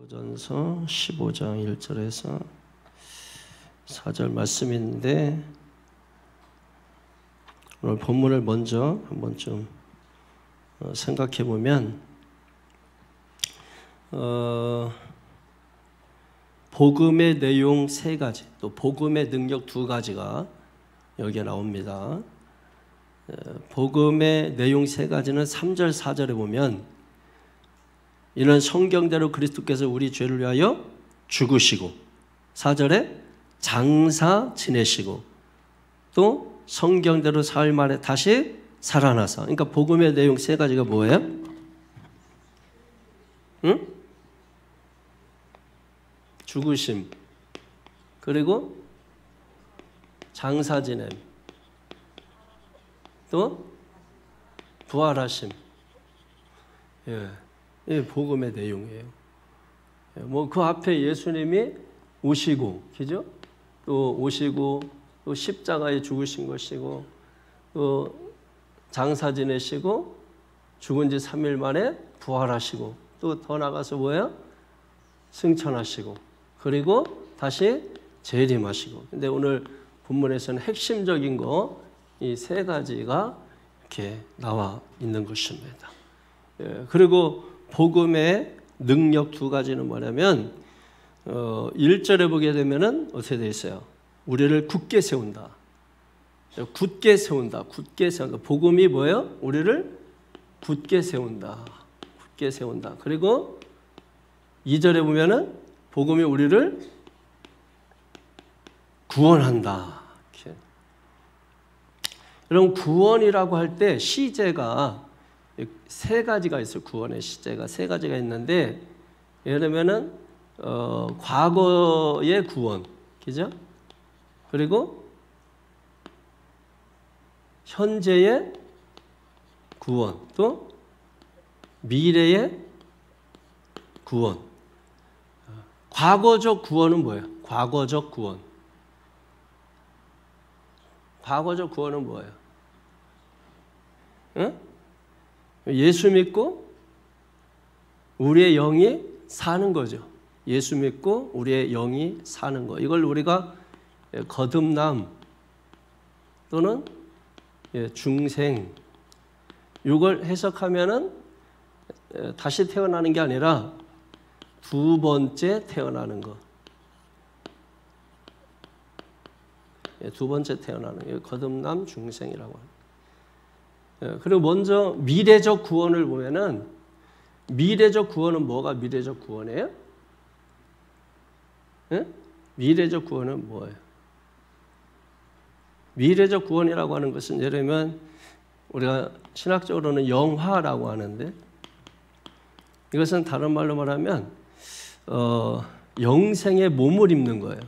고린도전서 15장 1절에서 4절 말씀이 있는데 오늘 본문을 먼저 한번 좀 생각해 보면 복음의 내용 3가지, 또 복음의 능력 2가지가 여기에 나옵니다. 복음의 내용 3가지는 3절 4절에 보면 이는 성경대로 그리스도께서 우리 죄를 위하여 죽으시고, 4절에 장사 지내시고, 또 성경대로 사흘 만에 다시 살아나사. 그러니까 복음의 내용 3가지가 뭐예요? 응? 죽으심, 그리고 장사 지냄, 또 부활하심. 이 복음의 내용이에요. 뭐 그 앞에 예수님이 오시고, 그죠? 또 오시고, 또 십자가에 죽으신 것이고, 또 장사 지내시고, 죽은 지 3일 만에 부활하시고, 또 더 나가서 뭐예요? 승천하시고, 그리고 다시 재림하시고. 근데 오늘 본문에서는 핵심적인 거, 이 3가지가 이렇게 나와 있는 것입니다. 그리고 복음의 능력 2가지는 뭐냐면 1절에 보게 되면은 어떻게 되어 있어요? 우리를 굳게 세운다. 굳게 세운다. 굳게 세운다. 복음이 뭐예요? 우리를 굳게 세운다. 굳게 세운다. 그리고 2절에 보면은 복음이 우리를 구원한다. 이렇게. 여러분, 구원이라고 할 때 시제가 3가지가 있어요. 구원의 시제가 3가지가 있는데, 예를 들면은 과거의 구원, 그죠? 그리고 현재의 구원, 또 미래의 구원. 과거적 구원은 뭐예요? 과거적 구원. 과거적 구원은 뭐예요? 응? 예수 믿고 우리의 영이 사는 거죠. 예수 믿고 우리의 영이 사는 거. 이걸 우리가 거듭남 또는 중생, 이걸 해석하면은 다시 태어나는 게 아니라 2번째 태어나는 거. 2번째 태어나는 거. 거듭남 중생이라고 합니다. 그리고 먼저 미래적 구원을 보면은, 미래적 구원은 뭐가 미래적 구원이에요? 네? 미래적 구원은 뭐예요? 미래적 구원이라고 하는 것은 예를 들면 우리가 신학적으로는 영화라고 하는데, 이것은 다른 말로 말하면 영생의 몸을 입는 거예요.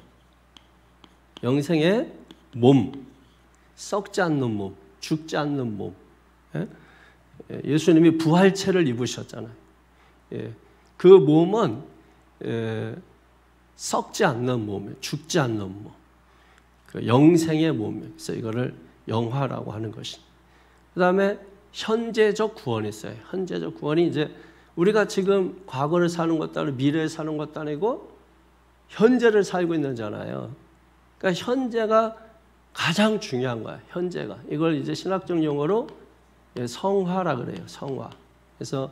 영생의 몸, 썩지 않는 몸, 죽지 않는 몸. 예수님이 부활체를 입으셨잖아요. 그 몸은 썩지 않는 몸이에요. 죽지 않는 몸. 그 영생의 몸이에요. 그래서 이거를 영화라고 하는 것입니다. 그 다음에 현재적 구원이 있어요. 현재적 구원이 이제 우리가 지금 과거를 사는 것도 아니고 미래를 사는 것도 아니고 현재를 살고 있는잖아요. 그러니까 현재가 가장 중요한 거야. 현재가. 이걸 이제 신학적 용어로 성화라 그래요. 성화. 그래서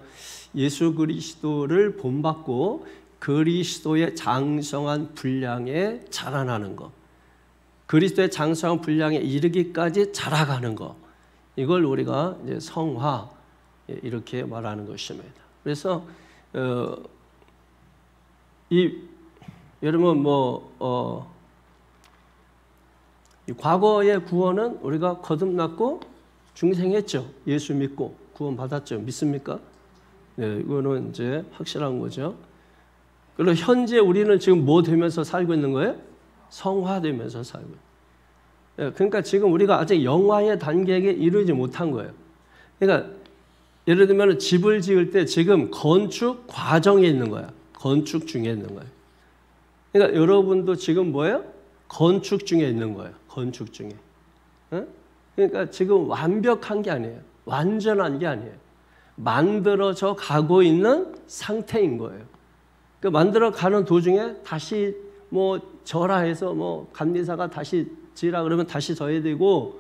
예수 그리스도를 본받고 그리스도의 장성한 분량에 자라나는 것, 그리스도의 장성한 분량에 이르기까지 자라가는 것, 이걸 우리가 이제 성화 이렇게 말하는 것입니다. 그래서 여러분 이 과거의 구원은 우리가 거듭났고 중생했죠. 예수 믿고 구원 받았죠. 믿습니까? 네, 이거는 이제 확실한 거죠. 그리고 현재 우리는 지금 뭐 되면서 살고 있는 거예요? 성화되면서 살고 있어요. 네, 그러니까 지금 우리가 아직 영화의 단계에 이르지 못한 거예요. 그러니까 예를 들면 집을 지을 때 지금 건축 과정에 있는 거야. 건축 중에 있는 거예요. 그러니까 여러분도 지금 뭐예요? 건축 중에 있는 거예요. 건축 중에. 네? 그러니까 지금 완벽한 게 아니에요. 완전한 게 아니에요. 만들어져 가고 있는 상태인 거예요. 그 만들어 가는 도중에 다시 뭐 저라 해서 뭐 감리사가 다시 지라 그러면 다시 져야 되고,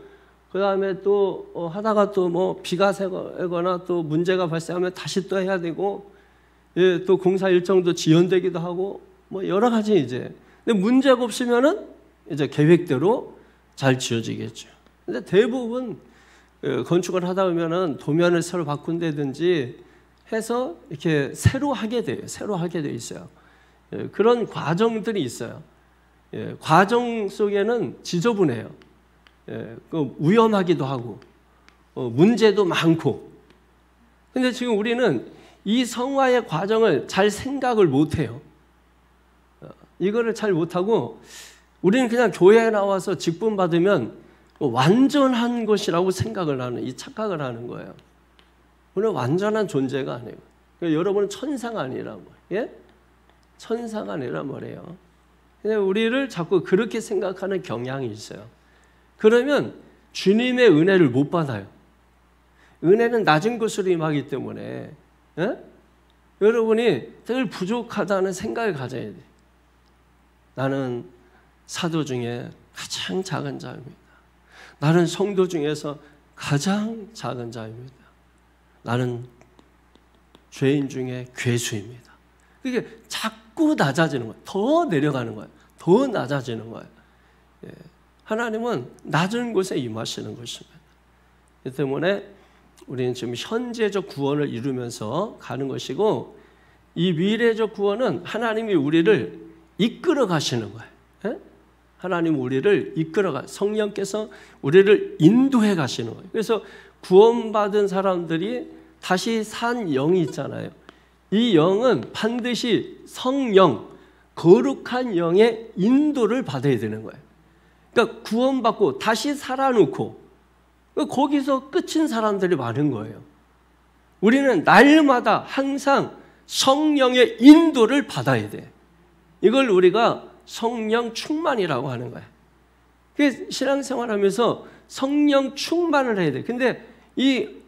그 다음에 또 하다가 또 뭐 비가 새거나 또 문제가 발생하면 다시 또 해야 되고, 예, 또 공사 일정도 지연되기도 하고 뭐 여러 가지 이제. 근데 문제가 없으면은 이제 계획대로 잘 지어지겠죠. 근데 대부분 건축을 하다 보면은 도면을 새로 바꾼다든지 해서 이렇게 새로 하게 돼요. 새로 하게 돼 있어요. 예, 그런 과정들이 있어요. 예, 과정 속에는 지저분해요. 예, 그 위험하기도 하고 문제도 많고. 근데 지금 우리는 이 성화의 과정을 잘 생각을 못해요. 이거를 잘 못하고 우리는 그냥 교회에 나와서 직분 받으면 완전한 것이라고 생각을 하는, 이 착각을 하는 거예요. 우리는 완전한 존재가 아니에요. 그러니까 여러분은 천사가 아니란 말이에요. 예? 천사가 아니란 말이에요. 근데 우리를 자꾸 그렇게 생각하는 경향이 있어요. 그러면 주님의 은혜를 못 받아요. 은혜는 낮은 것으로 임하기 때문에, 예? 여러분이 늘 부족하다는 생각을 가져야 돼요. 나는 사도 중에 가장 작은 자입니다. 나는 성도 중에서 가장 작은 자입니다. 나는 죄인 중에 괴수입니다. 그게 자꾸 낮아지는 거예요. 더 내려가는 거예요. 더 낮아지는 거예요. 예. 하나님은 낮은 곳에 임하시는 것입니다. 그 때문에 우리는 지금 현재적 구원을 이루면서 가는 것이고, 이 미래적 구원은 하나님이 우리를 이끌어 가시는 거예요. 예? 하나님 우리를 이끌어가, 성령께서 우리를 인도해 가시는 거예요. 그래서 구원받은 사람들이 다시 산 영이 있잖아요. 이 영은 반드시 성령, 거룩한 영의 인도를 받아야 되는 거예요. 그러니까 구원받고 다시 살아놓고 거기서 끝인 사람들이 많은 거예요. 우리는 날마다 항상 성령의 인도를 받아야 돼. 이걸 우리가 성령 충만이라고 하는 거예요. 신앙생활하면서 성령 충만을 해야 돼. 근데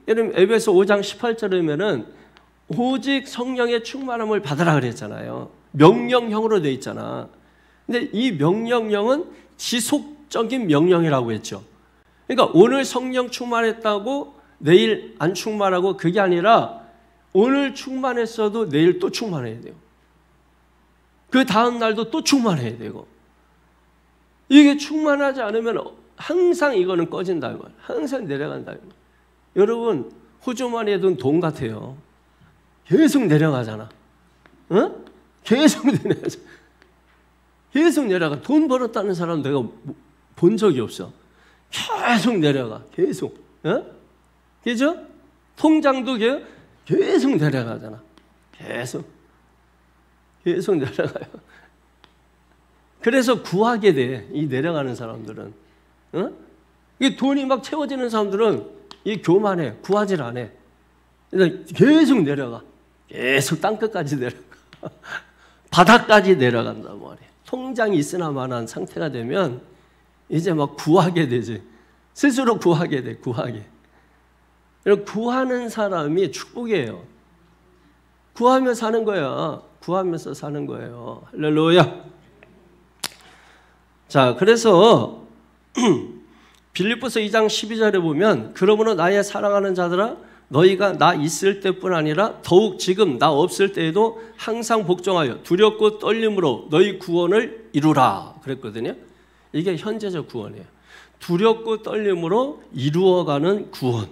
여러분 에베소 5장 18절이면은 오직 성령의 충만함을 받으라 그랬잖아요. 명령형으로 돼 있잖아. 근데 이 명령형은 지속적인 명령이라고 했죠. 그러니까 오늘 성령 충만했다고 내일 안 충만하고, 그게 아니라 오늘 충만했어도 내일 또 충만해야 돼요. 그 다음 날도 또 충만해야 되고. 이게 충만하지 않으면 항상 이거는 꺼진다 이거예요. 항상 내려간다 이거예요. 여러분 호주머니에 둔 돈 같아요. 계속 내려가잖아. 어? 계속 내려가잖아. 계속 내려가. 돈 벌었다는 사람 내가 본 적이 없어. 계속 내려가. 계속. 어? 그죠? 통장도 계속 내려가잖아. 계속 내려가요. 그래서 구하게 돼. 이 내려가는 사람들은. 어? 이 돈이 막 채워지는 사람들은 이 교만해. 구하질 않아. 계속 내려가. 계속 땅끝까지 내려가. 바닥까지 내려간단 말이에요. 통장이 있으나마나한 상태가 되면 이제 막 구하게 되지. 스스로 구하게 돼. 구하게. 구하는 사람이 축복이에요. 구하며 사는 거야. 구하면서 사는 거예요. 할렐루야. 자, 그래서 빌립보서 2장 12절에 보면, 그러므로 나의 사랑하는 자들아, 너희가 나 있을 때뿐 아니라 더욱 지금 나 없을 때에도 항상 복종하여 두렵고 떨림으로 너희 구원을 이루라 그랬거든요. 이게 현재적 구원이에요. 두렵고 떨림으로 이루어가는 구원.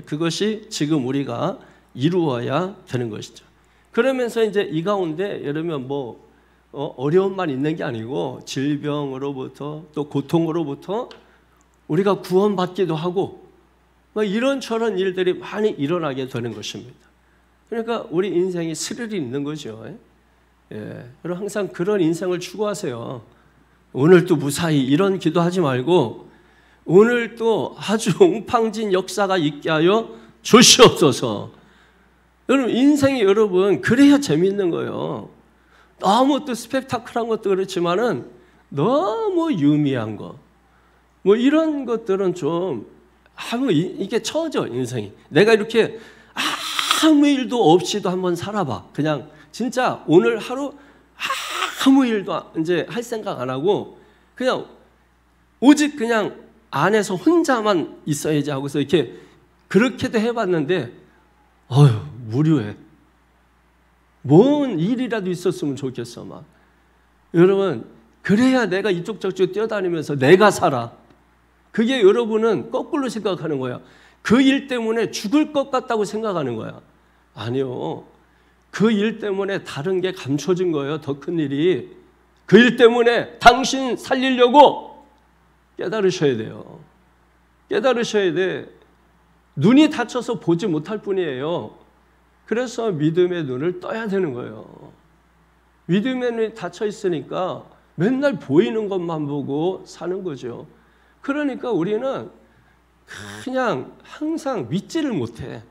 그것이 지금 우리가 이루어야 되는 것이죠. 그러면서 이제 이 가운데 여러분 어려움만 있는 게 아니고 질병으로부터 또 고통으로부터 우리가 구원받기도 하고 이런저런 일들이 많이 일어나게 되는 것입니다. 그러니까 우리 인생이 스릴이 있는 거죠. 예, 여러분 항상 그런 인생을 추구하세요. 오늘 또 무사히 이런 기도하지 말고 오늘 또 아주 옹팡진 역사가 있게 하여 주시옵소서. 여러분 인생이 여러분 그래야 재미있는 거예요. 너무 또 스펙타클한 것도 그렇지만은 너무 유미한 거 이런 것들은 좀 이게 처져 인생이. 내가 이렇게 아무 일도 없이도 한번 살아봐. 그냥 진짜 오늘 하루 아무 일도 이제 할 생각 안 하고 그냥 오직 그냥 안에서 혼자만 있어야지 하고서 이렇게 그렇게도 해봤는데 무료해. 뭔 일이라도 있었으면 좋겠어 막. 여러분 그래야 내가 이쪽 저쪽 뛰어다니면서 내가 살아. 그게 여러분은 거꾸로 생각하는 거야. 그 일 때문에 죽을 것 같다고 생각하는 거야. 아니요. 그 일 때문에 다른 게 감춰진 거예요. 더 큰 일이. 그 일 때문에 당신 살리려고 깨달으셔야 돼요. 깨달으셔야 돼. 눈이 다쳐서 보지 못할 뿐이에요. 그래서 믿음의 눈을 떠야 되는 거예요. 믿음의 눈이 닫혀 있으니까 맨날 보이는 것만 보고 사는 거죠. 그러니까 우리는 그냥 항상 믿지를 못해.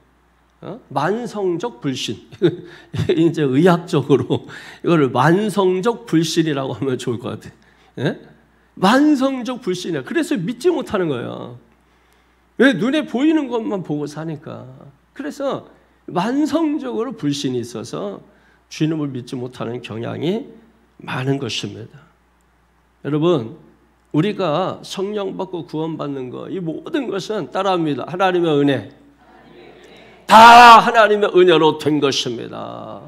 만성적 불신. 이제 의학적으로 이거를 만성적 불신이라고 하면 좋을 것 같아. 예? 만성적 불신이야. 그래서 믿지 못하는 거예요. 왜? 눈에 보이는 것만 보고 사니까. 그래서 만성적으로 불신이 있어서 주님을 믿지 못하는 경향이 많은 것입니다. 여러분, 우리가 성령 받고 구원받는 거, 이 모든 것은 따라합니다. 하나님의 은혜. 다 하나님의 은혜로 된 것입니다.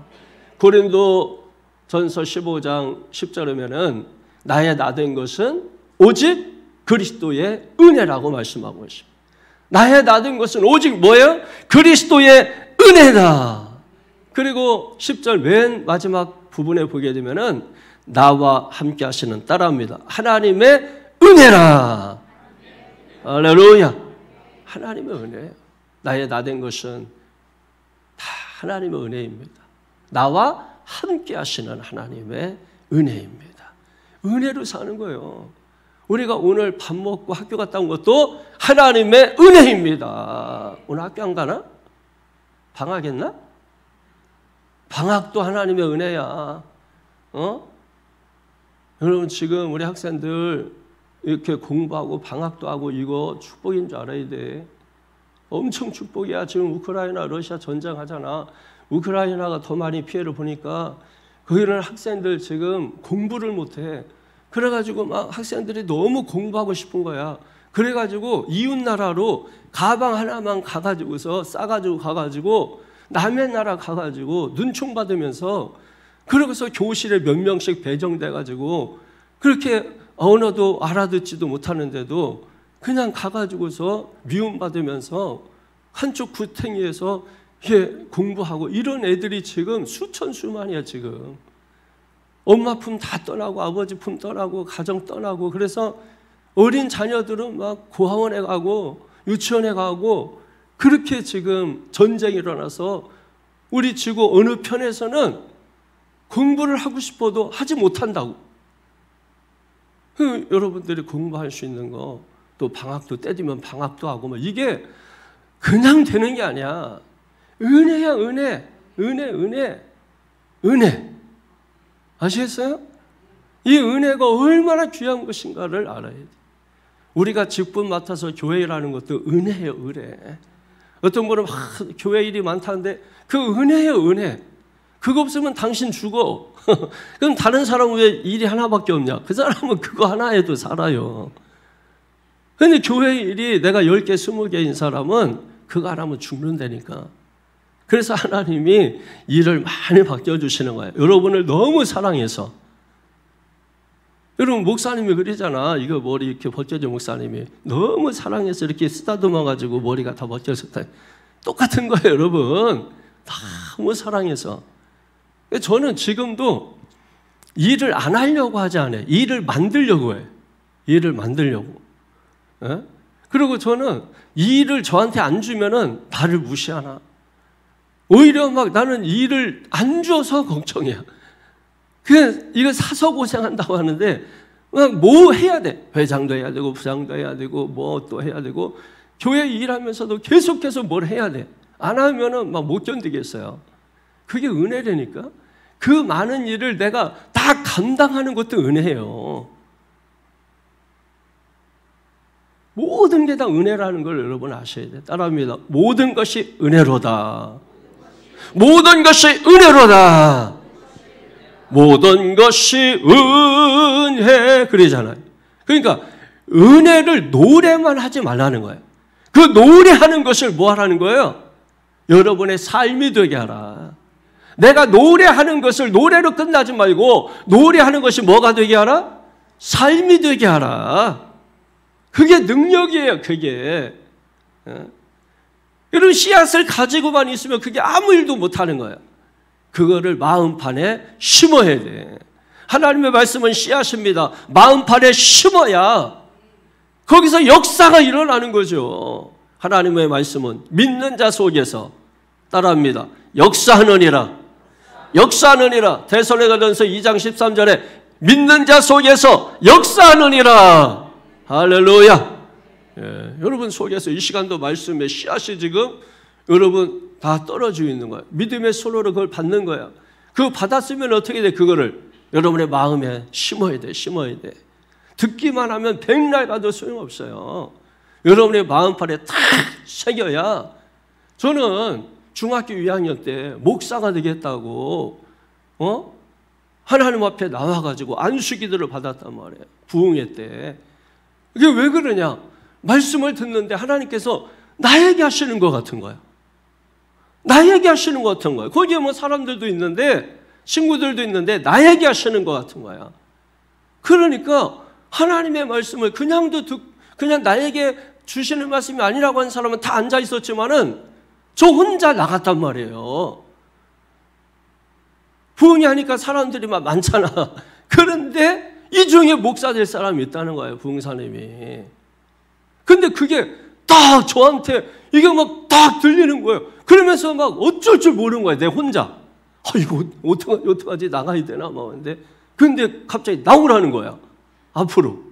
고린도 전서 15장 10절이면은 나의 나 된 것은 오직 그리스도의 은혜라고 말씀하고 있습니다. 나의 나 된 것은 오직 뭐예요? 그리스도의 은혜다. 그리고 10절 맨 마지막 부분에 보게 되면은 나와 함께 하시는, 따라합니다. 하나님의 은혜라. 할렐루야. 하나님의 은혜. 나의 나 된 것은 다 하나님의 은혜입니다. 나와 함께 하시는 하나님의 은혜입니다. 은혜로 사는 거예요. 우리가 오늘 밥 먹고 학교 갔다 온 것도 하나님의 은혜입니다. 오늘 학교 안 가나? 방학했나? 방학도 하나님의 은혜야. 여러분 지금 우리 학생들 이렇게 공부하고 방학도 하고 이거 축복인 줄 알아야 돼. 엄청 축복이야. 지금 우크라이나 러시아 전쟁하잖아. 우크라이나가 더 많이 피해를 보니까 거기는 학생들 지금 공부를 못해. 그래가지고 막 학생들이 너무 공부하고 싶은 거야. 그래가지고 이웃 나라로 가방 하나만 가가지고서 싸가지고 가가지고 남의 나라 가가지고 눈총 받으면서, 그러고서 교실에 몇 명씩 배정돼가지고 그렇게 언어도 알아듣지도 못하는데도 그냥 가가지고서 미움받으면서 한쪽 구탱이에서 공부하고, 이런 애들이 지금 수천 수만이야. 지금 엄마 품 다 떠나고 아버지 품 떠나고 가정 떠나고, 그래서 어린 자녀들은 막 고아원에 가고 유치원에 가고, 그렇게 지금 전쟁이 일어나서 우리 지구 어느 편에서는 공부를 하고 싶어도 하지 못한다고. 여러분들이 공부할 수 있는 거, 또 방학도 때리면 방학도 하고, 뭐 이게 그냥 되는 게 아니야. 은혜야, 은혜. 은혜, 은혜. 은혜. 아시겠어요? 이 은혜가 얼마나 귀한 것인가를 알아야 돼. 우리가 직분 맡아서 교회 일하는 것도 은혜예요, 은혜. 어떤 분은 교회 일이 많다는데 그 은혜예요, 은혜. 그거 없으면 당신 죽어. 그럼 다른 사람은 왜 일이 하나밖에 없냐? 그 사람은 그거 하나 해도 살아요. 근데 교회 일이 내가 10개, 20개인 사람은 그거 하나면 죽는다니까. 그래서 하나님이 일을 많이 바뀌어주시는 거예요. 여러분을 너무 사랑해서. 여러분 목사님이 그러잖아. 이거 머리 이렇게 벗겨진 목사님이 너무 사랑해서 이렇게 쓰다듬어가지고 머리가 다 벗겨졌다. 똑같은 거예요, 여러분. 너무 사랑해서. 저는 지금도 일을 안 하려고 하지 않아요. 일을 만들려고 해요. 일을 만들려고. 예? 그리고 저는 일을 저한테 안 주면은 나를 무시하나. 오히려 막 나는 일을 안 줘서 걱정이야. 그냥 이거 사서 고생한다고 하는데 뭐 해야 돼? 회장도 해야 되고 부장도 해야 되고 뭐 또 해야 되고, 교회 일하면서도 계속해서 뭘 해야 돼. 안 하면은 막 못 견디겠어요. 그게 은혜라니까. 그 많은 일을 내가 다 감당하는 것도 은혜예요. 모든 게 다 은혜라는 걸 여러분 아셔야 돼. 따라합니다. 모든 것이 은혜로다. 모든 것이 은혜로다. 모든 것이 은혜 그러잖아요. 그러니까 은혜를 노래만 하지 말라는 거예요. 그 노래하는 것을 뭐 하라는 거예요? 여러분의 삶이 되게 하라. 내가 노래하는 것을 노래로 끝나지 말고 노래하는 것이 뭐가 되게 하라? 삶이 되게 하라. 그게 능력이에요. 그게. 이런 씨앗을 가지고만 있으면 그게 아무 일도 못하는 거예요. 그거를 마음판에 심어야 돼. 하나님의 말씀은 씨앗입니다. 마음판에 심어야 거기서 역사가 일어나는 거죠. 하나님의 말씀은 믿는 자 속에서 따라합니다. 역사하느니라. 역사하느니라. 데살로니가전서 2장 13절에 믿는 자 속에서 역사하느니라. 할렐루야. 예, 여러분 속에서 이 시간도 말씀의 씨앗이 지금 여러분 다 떨어지고 있는 거예요. 믿음의 손으로 그걸 받는 거예요. 그거 받았으면 어떻게 돼? 그거를 여러분의 마음에 심어야 돼. 심어야 돼. 듣기만 하면 백날 가도 소용없어요. 여러분의 마음판에 탁 새겨야. 저는 중학교 2학년 때 목사가 되겠다고 하나님 앞에 나와가지고 안수기도를 받았단 말이에요. 부흥회 때. 이게 왜 그러냐? 말씀을 듣는데 하나님께서 나에게 하시는 것 같은 거예요. 나에게 하시는 것 같은 거예요. 거기에 뭐 사람들도 있는데 친구들도 있는데 나에게 하시는 것 같은 거야. 그러니까 하나님의 말씀을 그냥 나에게 주시는 말씀이 아니라고 하는 사람은 다 앉아 있었지만은 저 혼자 나갔단 말이에요. 부흥회 하니까 사람들이 막 많잖아. 그런데 이 중에 목사 될 사람이 있다는 거예요. 부흥사님이. 근데 그게 딱 저한테 이게 막 딱 들리는 거예요. 그러면서 막 어쩔 줄 모르는 거예요. 내 혼자. 이거 어떡하지? 나가야 되나? 막 근데 갑자기 나오라는 거야. 앞으로.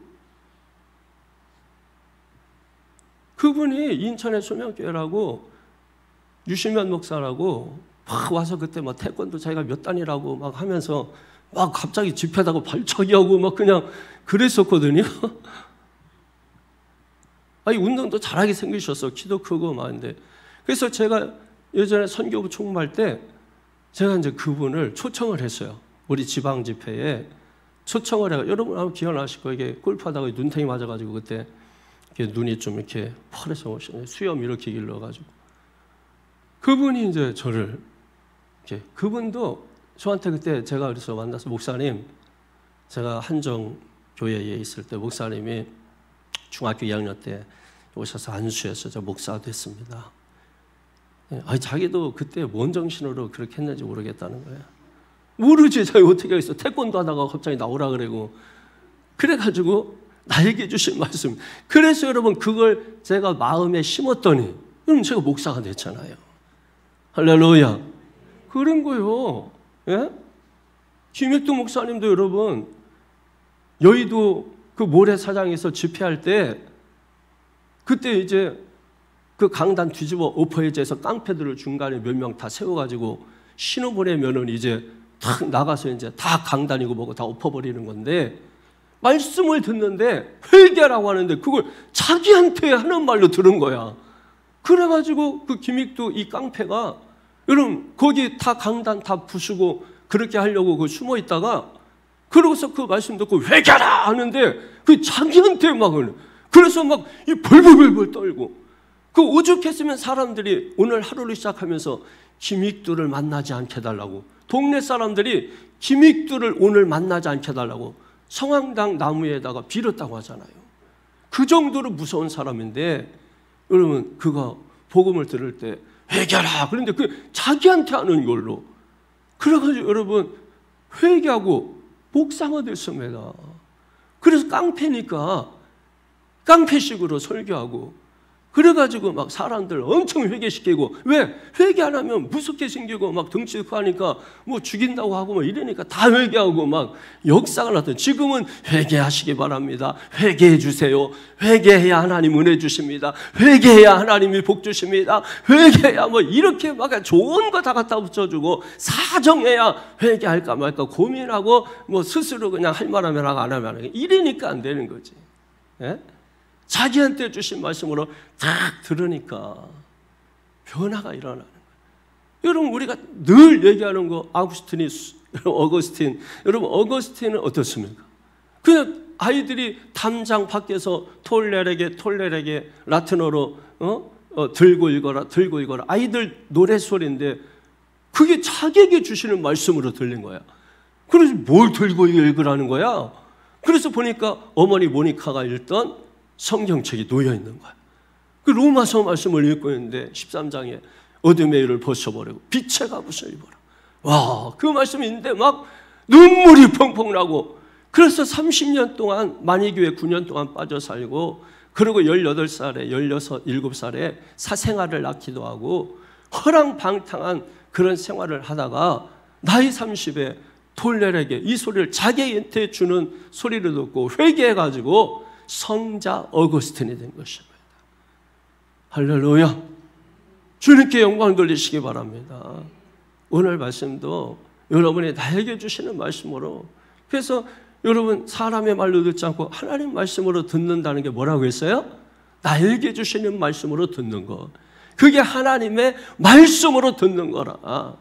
그분이 인천의 소명교회라고 유시면 목사라고 막 와서 그때 막 태권도 자기가 몇 단이라고 막 하면서 막 갑자기 집회다고 발차기하고 막 그냥 그랬었거든요. 아니 운동도 잘하게 생기셨어. 키도 크고 막 근데 그래서 제가 예전에 선교부 총무할 때 제가 이제 그분을 초청을 했어요. 우리 지방 집회에 초청을 해가 여러분 아마 기억나실 거예요. 이게 골프하다가 눈탱이 맞아가지고 그때 눈이 좀 이렇게 펄해서 수염 이렇게 길러가지고 그분이 이제 저를 이렇게 그분도 저한테 그때 제가 그래서 만나서 목사님 제가 한정 교회에 있을 때 목사님이 중학교 2학년 때 오셔서 안수해서 저 목사 됐습니다. 아니 자기도 그때 뭔 정신으로 그렇게 했는지 모르겠다는 거예요. 모르지 자기 어떻게 하겠어. 태권도 하다가 갑자기 나오라 그러고 그래가지고 나에게 주신 말씀. 그래서 여러분 그걸 제가 마음에 심었더니 그럼 제가 목사가 됐잖아요. 할렐루야. 그런 거요. 예? 김익도 목사님도 여러분 여의도 그 모래사장에서 집회할 때 그때 이제 그 강단 뒤집어 엎어야지해서 깡패들을 중간에 몇 명 다 세워가지고 신호 보내면은 이제 탁 나가서 이제 다 강단이고 뭐고 다 엎어버리는 건데 말씀을 듣는데 회개라고 하는데 그걸 자기한테 하는 말로 들은 거야. 그래가지고 그 김익도 이 깡패가 여러분 거기 다 강단 다 부수고 그렇게 하려고 그 숨어 있다가 그러고서 그 말씀 듣고 회개하라 하는데 그 자기한테 막 그래서 막 이 벌벌벌 떨고 그 오죽했으면 사람들이 오늘 하루를 시작하면서 김익두를 만나지 않게 해달라고 동네 사람들이 김익두를 오늘 만나지 않게 해달라고 성황당 나무에다가 빌었다고 하잖아요. 그 정도로 무서운 사람인데 여러분 그가 복음을 들을 때 회개하라 그런데 그 자기한테 하는 걸로 그래가지고 여러분 회개하고 목사가 됐습니다. 그래서 깡패니까 깡패식으로 설교하고 그래가지고 막 사람들 엄청 회개시키고 왜? 회개 안 하면 무섭게 생기고 막 덩치 크고 하니까 뭐 죽인다고 하고 뭐 이러니까 다 회개하고 막 역사가 나타나. 지금은 회개하시기 바랍니다. 회개해 주세요. 회개해야 하나님 은혜 주십니다. 회개해야 하나님이 복 주십니다. 회개해야 뭐 이렇게 막 좋은 거 다 갖다 붙여주고 사정해야 회개할까 말까 고민하고 뭐 스스로 그냥 할 만하면 하고 안 하면 안 하고 이러니까 안 되는 거지. 예? 자기한테 주신 말씀으로 딱 들으니까 변화가 일어나는 거예요. 여러분 우리가 늘 얘기하는 거 아구스틴이 여러분 어거스틴은 어떻습니까? 그냥 아이들이 담장 밖에서 톨레레게 라틴어로 들고 읽어라 아이들 노랫소리인데 그게 자기에게 주시는 말씀으로 들린 거야. 그래서 뭘 들고 읽으라는 거야? 그래서 보니까 어머니 모니카가 읽던 성경책이 놓여 있는 거야. 그 로마서 말씀을 읽고 있는데 13장에 어둠의 일을 벗어버리고 빛의 갑옷을 입어라. 와, 그 말씀이 있는데 막 눈물이 펑펑 나고, 그래서 30년 동안 만이교회 9년 동안 빠져 살고, 그리고 18살에 17살에 사생활을 낳기도 하고 허랑방탕한 그런 생활을 하다가 나이 30에 톨레에게 이 소리를 자기한테 주는 소리를 듣고 회개해가지고 성자 어거스틴이 된 것입니다. 할렐루야. 주님께 영광 돌리시기 바랍니다. 오늘 말씀도 여러분이 나에게 주시는 말씀으로, 그래서 여러분 사람의 말로 듣지 않고 하나님 말씀으로 듣는다는 게 뭐라고 했어요? 나에게 주시는 말씀으로 듣는 것. 그게 하나님의 말씀으로 듣는 거라.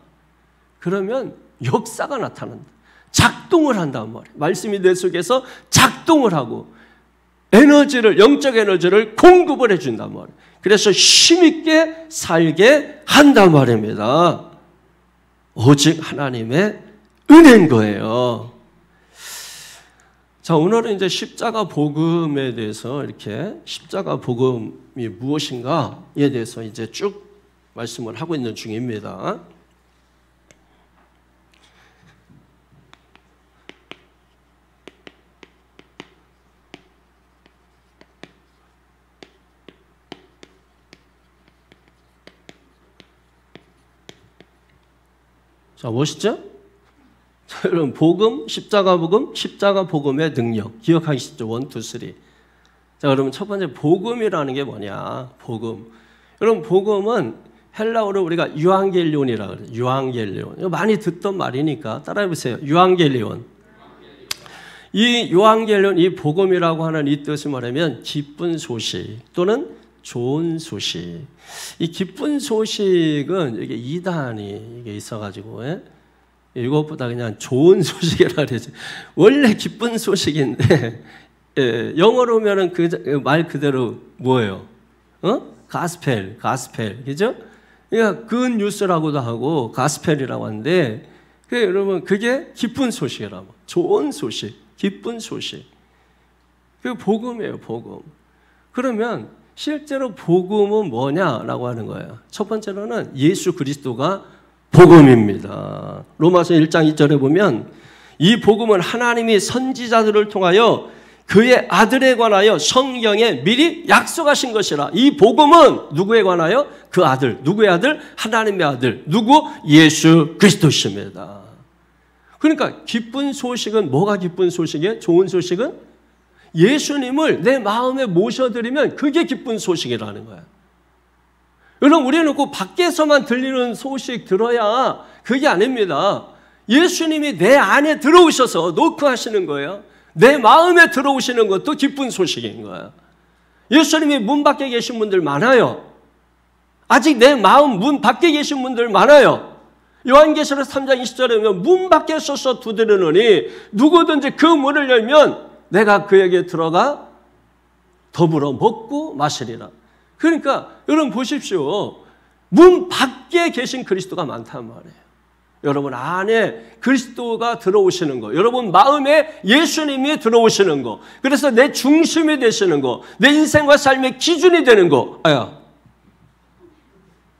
그러면 역사가 나타난다. 작동을 한단 말이에요. 말씀이 내 속에서 작동을 하고 영적 에너지를 공급을 해준단 말이에요. 그래서 힘있게 살게 한단 말입니다. 오직 하나님의 은혜인 거예요. 자, 오늘은 이제 십자가 복음에 대해서 이렇게 십자가 복음이 무엇인가에 대해서 이제 쭉 말씀을 하고 있는 중입니다. 자, 멋있죠? 자, 여러분, 복음, 십자가 복음의 능력. 기억하기 쉽죠? 1, 2, 3. 자, 여러분, 첫 번째, 복음이라는 게 뭐냐? 복음. 여러분, 복음은 헬라어로 우리가 유앙겔리온이라고 그래요. 유앙겔리온. 이거 많이 듣던 말이니까 따라해보세요. 유앙겔리온. 이 유앙겔리온, 이 복음이라고 하는 이 뜻이 뭐냐면 기쁜 소식 또는 좋은 소식. 이 기쁜 소식은 이게 2단이 이게 있어가지고, 이것보다 그냥 좋은 소식이라 그러지. 원래 기쁜 소식인데, 영어로 하면은 그 말 그대로 뭐예요? 가스펠, 그죠? 그러니까 굿 뉴스라고도 하고 가스펠이라고 하는데, 여러분 그게 기쁜 소식이라고. 좋은 소식, 기쁜 소식. 그 복음이에요, 복음. 그러면 실제로 복음은 뭐냐라고 하는 거예요. 첫 번째로는 예수 그리스도가 복음입니다. 로마서 1장 2절에 보면 이 복음은 하나님이 선지자들을 통하여 그의 아들에 관하여 성경에 미리 약속하신 것이라. 이 복음은 누구에 관하여? 그 아들. 누구의 아들? 하나님의 아들. 누구? 예수 그리스도십니다. 그러니까 기쁜 소식은 뭐가 기쁜 소식이에요? 좋은 소식은 예수님을 내 마음에 모셔드리면 그게 기쁜 소식이라는 거야. 여러분, 우리는 꼭 밖에서만 들리는 소식 들어야 그게 아닙니다. 예수님이 내 안에 들어오셔서 노크하시는 거예요. 내 마음에 들어오시는 것도 기쁜 소식인 거야. 예수님이 문 밖에 계신 분들 많아요. 아직 내 마음 문 밖에 계신 분들 많아요. 요한계시록 3장 20절에 보면 문 밖에 서서 두드리노니 누구든지 그 문을 열면 내가 그에게 들어가 더불어 먹고 마시리라. 그러니까 여러분 보십시오. 문 밖에 계신 그리스도가 많단 말이에요. 여러분 안에 그리스도가 들어오시는 거, 여러분 마음에 예수님이 들어오시는 거, 그래서 내 중심이 되시는 거, 내 인생과 삶의 기준이 되는 거.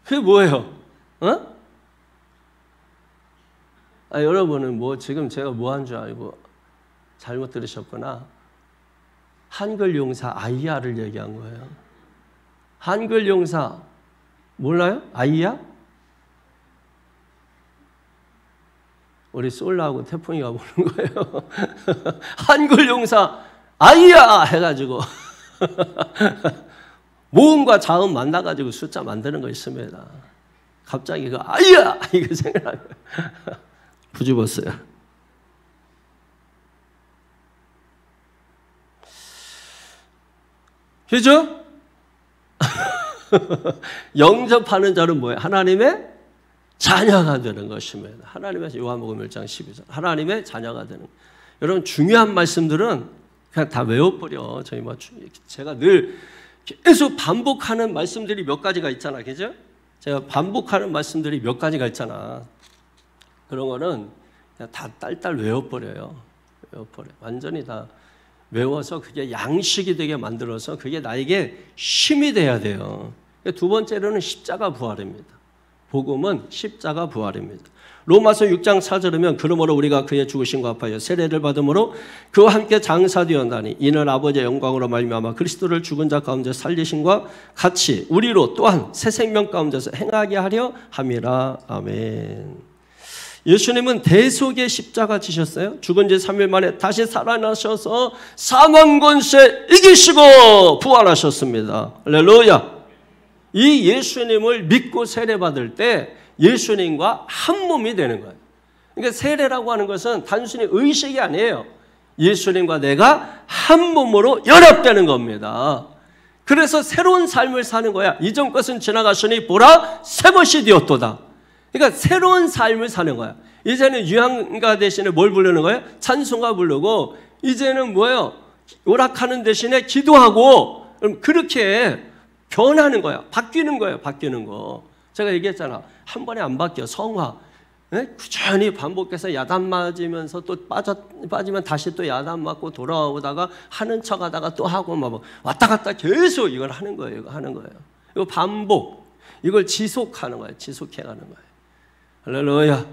그게 뭐예요? 여러분은 뭐 지금 제가 뭐 한 줄 알고 잘못 들으셨구나. 한글 용사 아이야를 얘기한 거예요. 한글 용사 몰라요? 아이야? 우리 솔라하고 태풍이가 보는 거예요. 한글 용사 아이야 해가지고 모음과 자음 만나가지고 숫자 만드는 거 있습니다. 갑자기 그 아이야 이거 생각나요. 부집었어요. 그죠? 영접하는 자는 뭐예요? 하나님의 자녀가 되는 것입니다. 하나님의 요한복음 1장 12절 하나님의 자녀가 되는. 여러분 중요한 말씀들은 그냥 다 외워버려. 제가 늘 계속 반복하는 말씀들이 몇 가지가 있잖아, 그죠? 제가 반복하는 말씀들이 몇 가지가 있잖아. 그런 거는 그냥 다 딸딸 외워버려요. 완전히 다 외워서 그게 양식이 되게 만들어서 그게 나에게 힘이 돼야 돼요. 두 번째로는 십자가 부활입니다. 복음은 십자가 부활입니다. 로마서 6장 4절이면 그러므로 우리가 그의 죽으심과 합하여 세례를 받음으로 그와 함께 장사되었나니 이는 아버지의 영광으로 말미암아 그리스도를 죽은 자 가운데 살리심과 같이 우리로 또한 새 생명 가운데서 행하게 하려 함이라. 아멘. 예수님은 대속의 십자가 지셨어요. 죽은 지 3일 만에 다시 살아나셔서 사망 권세 이기시고 부활하셨습니다. 할렐루야. 이 예수님을 믿고 세례받을 때 예수님과 한 몸이 되는 거예요. 그러니까 세례라고 하는 것은 단순히 의식이 아니에요. 예수님과 내가 한 몸으로 연합되는 겁니다. 그래서 새로운 삶을 사는 거야. 이전 것은 지나갔으니 보라 새 것이 되었도다. 그러니까 새로운 삶을 사는 거야. 이제는 유향가 대신에 뭘 부르는 거예요? 찬송가 부르고 이제는 뭐예요? 오락하는 대신에 기도하고 그렇게 변하는 거야. 바뀌는 거예요. 바뀌는 거. 제가 얘기했잖아. 한 번에 안 바뀌어. 성화. 꾸준히 반복해서 야단 맞으면서 또 빠지면 다시 또 야단 맞고 돌아오다가 하는 척 하다가 또 하고 막 왔다 갔다 계속 이걸 하는 거예요. 이거 하는 거예요. 이거 반복. 이걸 지속하는 거예요. 지속해가는 거예요. 할렐루야.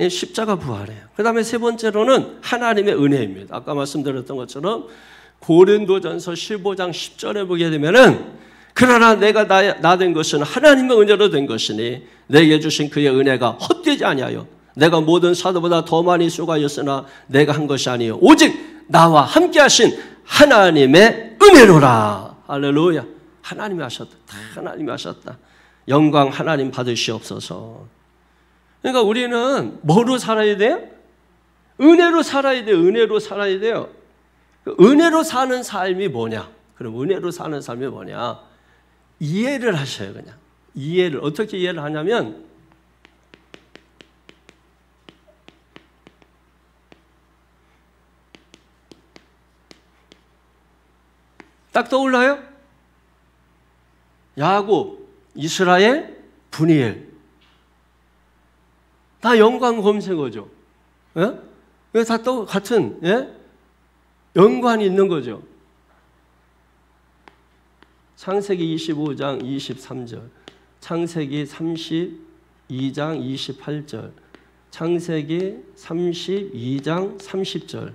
십자가 부활이에요. 그 다음에 세 번째로는 하나님의 은혜입니다. 아까 말씀드렸던 것처럼 고린도전서 15장 10절에 보게 되면은 그러나 내가 나 된 것은 하나님의 은혜로 된 것이니 내게 주신 그의 은혜가 헛되지 아니하여 내가 모든 사도보다 더 많이 수고하였으나 내가 한 것이 아니요 오직 나와 함께 하신 하나님의 은혜로라. 할렐루야. 하나님이 하셨다. 하나님이 하셨다. 영광 하나님 받으시옵소서. 그러니까 우리는 뭐로 살아야 돼요? 은혜로 살아야 돼요. 은혜로 살아야 돼요. 은혜로 사는 삶이 뭐냐? 그럼 은혜로 사는 삶이 뭐냐? 이해를 하셔요, 그냥. 이해를. 어떻게 이해를 하냐면, 딱 떠올라요? 야곱, 이스라엘, 분이엘. 다 영광 검색어죠. 예? 다 또 같은, 예? 연관이 있는 거죠. 창세기 25장 23절, 창세기 32장 28절, 창세기 32장 30절.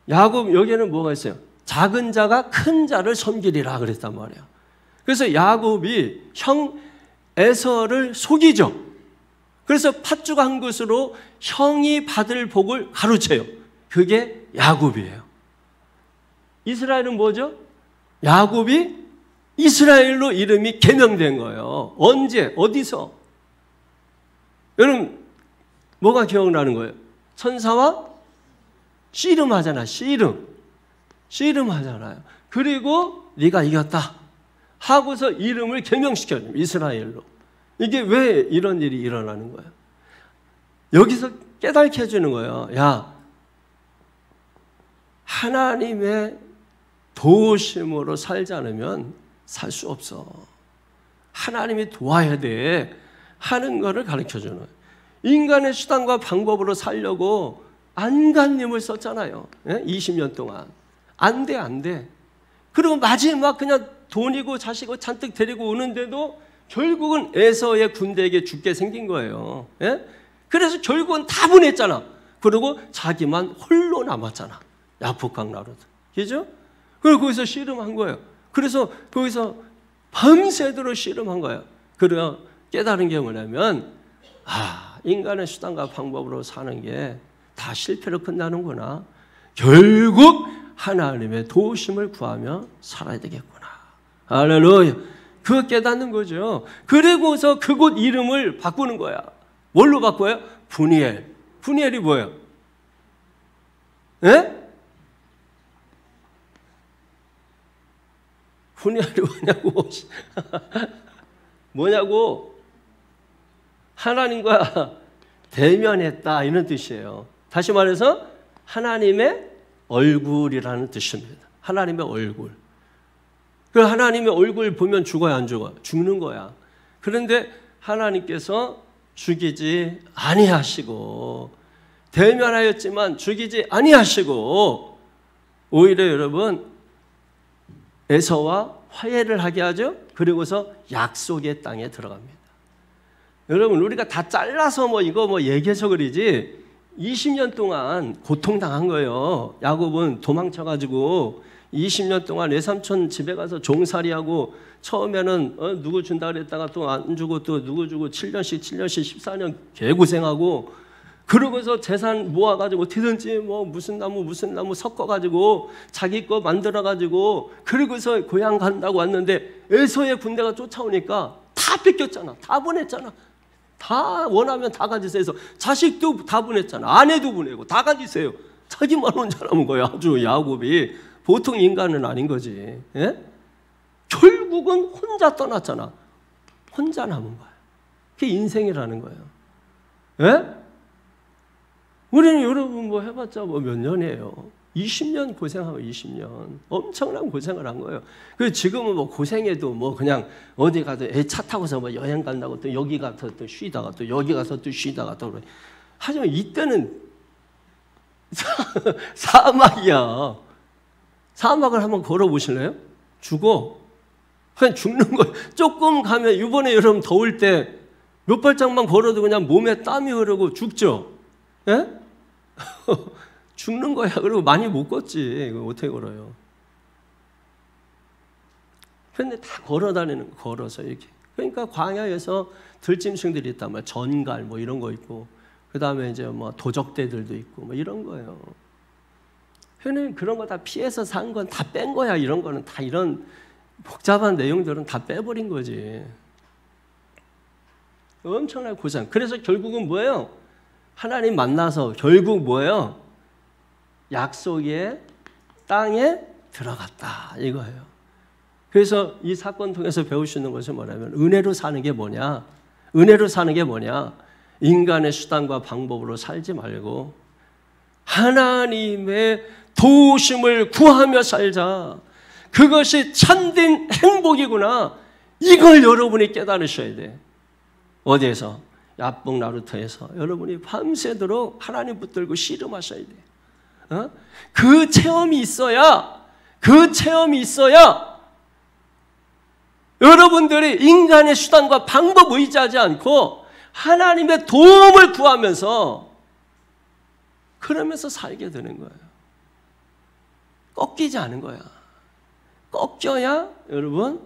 야곱 여기에는 뭐가 있어요? 작은 자가 큰 자를 섬기리라 그랬단 말이에요. 그래서 야곱이 형 에서를 속이죠. 그래서 팥죽한 것으로 형이 받을 복을 가로채요. 그게 야곱이에요. 이스라엘은 뭐죠? 야곱이 이스라엘로 이름이 개명된 거예요. 언제? 어디서? 여러분 뭐가 기억나는 거예요? 천사와 씨름하잖아. 씨름하잖아요. 그리고 네가 이겼다 하고서 이름을 개명시켜요. 이스라엘로. 이게 왜 이런 일이 일어나는 거예요? 여기서 깨닫게 해주는 거예요. 야, 하나님의 도우심으로 살지 않으면 살 수 없어. 하나님이 도와야 돼 하는 것을 가르쳐주는 거예요. 인간의 수단과 방법으로 살려고 안간힘을 썼잖아요. 20년 동안. 안 돼. 그리고 마지막 그냥 돈이고 자식이고 잔뜩 데리고 오는데도 결국은 에서의 군대에게 죽게 생긴 거예요. 그래서 결국은 다 보냈잖아. 그리고 자기만 홀로 남았잖아. 야복강 나루드. 그죠? 그리고 거기서 씨름한 거예요. 그래서 거기서 밤새도록 씨름한 거예요. 그래야 깨달은 게 뭐냐면, 인간의 수단과 방법으로 사는 게 다 실패로 끝나는구나. 결국 하나님의 도우심을 구하며 살아야 되겠구나. 할렐루야. 그거 깨닫는 거죠. 그리고서 그곳 이름을 바꾸는 거야. 뭘로 바꿔요? 분이엘. 분이엘이 뭐예요? 분열이 뭐냐고. 뭐냐고. 하나님과 대면했다 이런 뜻이에요. 다시 말해서 하나님의 얼굴이라는 뜻입니다. 하나님의 얼굴. 그 하나님의 얼굴 보면 죽어야 안 죽어? 죽는 거야. 그런데 하나님께서 죽이지 아니하시고 대면하였지만 죽이지 아니하시고 오히려 여러분 에서와 화해를 하게 하죠. 그리고서 약속의 땅에 들어갑니다. 여러분 우리가 다 잘라서 이거 얘기해서 그러지 20년 동안 고통당한 거예요. 야곱은 도망쳐가지고 20년 동안 외삼촌 집에 가서 종살이하고 처음에는 누구 준다 그랬다가 또 안 주고 또 누구 주고 7년씩 14년 개고생하고 그러고서 재산 모아가지고 어떻게든지 무슨 나무 섞어가지고 자기 거 만들어가지고 그러고서 고향 간다고 왔는데 에서의 군대가 쫓아오니까 다 뺏겼잖아. 다 보냈잖아. 다 원하면 다 가지세요. 자식도 다 보냈잖아. 아내도 보내고 다 가지세요. 자기만 혼자 남은 거야. 아주 야곱이 보통 인간은 아닌 거지. 예? 결국은 혼자 떠났잖아. 혼자 남은 거야. 그게 인생이라는 거예요. 예? 우리는 여러분 해봤자 몇 년이에요. 20년 고생하고 20년 엄청난 고생을 한 거예요. 그래서 지금은 고생해도 그냥 어디 가서 차 타고서 여행 간다고 또 여기 가서 또 쉬다가 또 여기 가서 또 쉬다가 또 그래. 하지만 이때는 사막이야. 사막을 한번 걸어보실래요? 죽어. 그냥 죽는 거예요. 조금 가면 이번에 여러분 더울 때 몇 발짝만 걸어도 그냥 몸에 땀이 흐르고 죽죠. 예? 죽는 거야. 그리고 많이 못 걷지. 어떻게 걸어요? 그런데 다 걸어 다니는 거, 걸어서 이렇게. 그러니까 광야에서 들짐승들이 있단 말이야. 전갈 이런 거 있고, 그 다음에 이제 도적대들도 있고 이런 거예요. 그러니까 그런 거 다 피해서 산 건 다 뺀 거야. 이런 거는 다 이런 복잡한 내용들은 다 빼버린 거지. 엄청나게 고생. 그래서 결국은 뭐예요? 하나님 만나서 결국 뭐예요? 약속의 땅에 들어갔다 이거예요. 그래서 이 사건 통해서 배울 수 있는 것은 뭐냐면 은혜로 사는 게 뭐냐? 은혜로 사는 게 뭐냐? 인간의 수단과 방법으로 살지 말고 하나님의 도우심을 구하며 살자. 그것이 참된 행복이구나. 이걸 여러분이 깨달으셔야 돼. 어디에서? 야뽕 나루터에서 여러분이 밤새도록 하나님 붙들고 씨름하셔야 돼. 그 체험이 있어야 여러분들이 인간의 수단과 방법 의지하지 않고 하나님의 도움을 구하면서 그러면서 살게 되는 거예요. 꺾이지 않은 거야. 꺾여야 여러분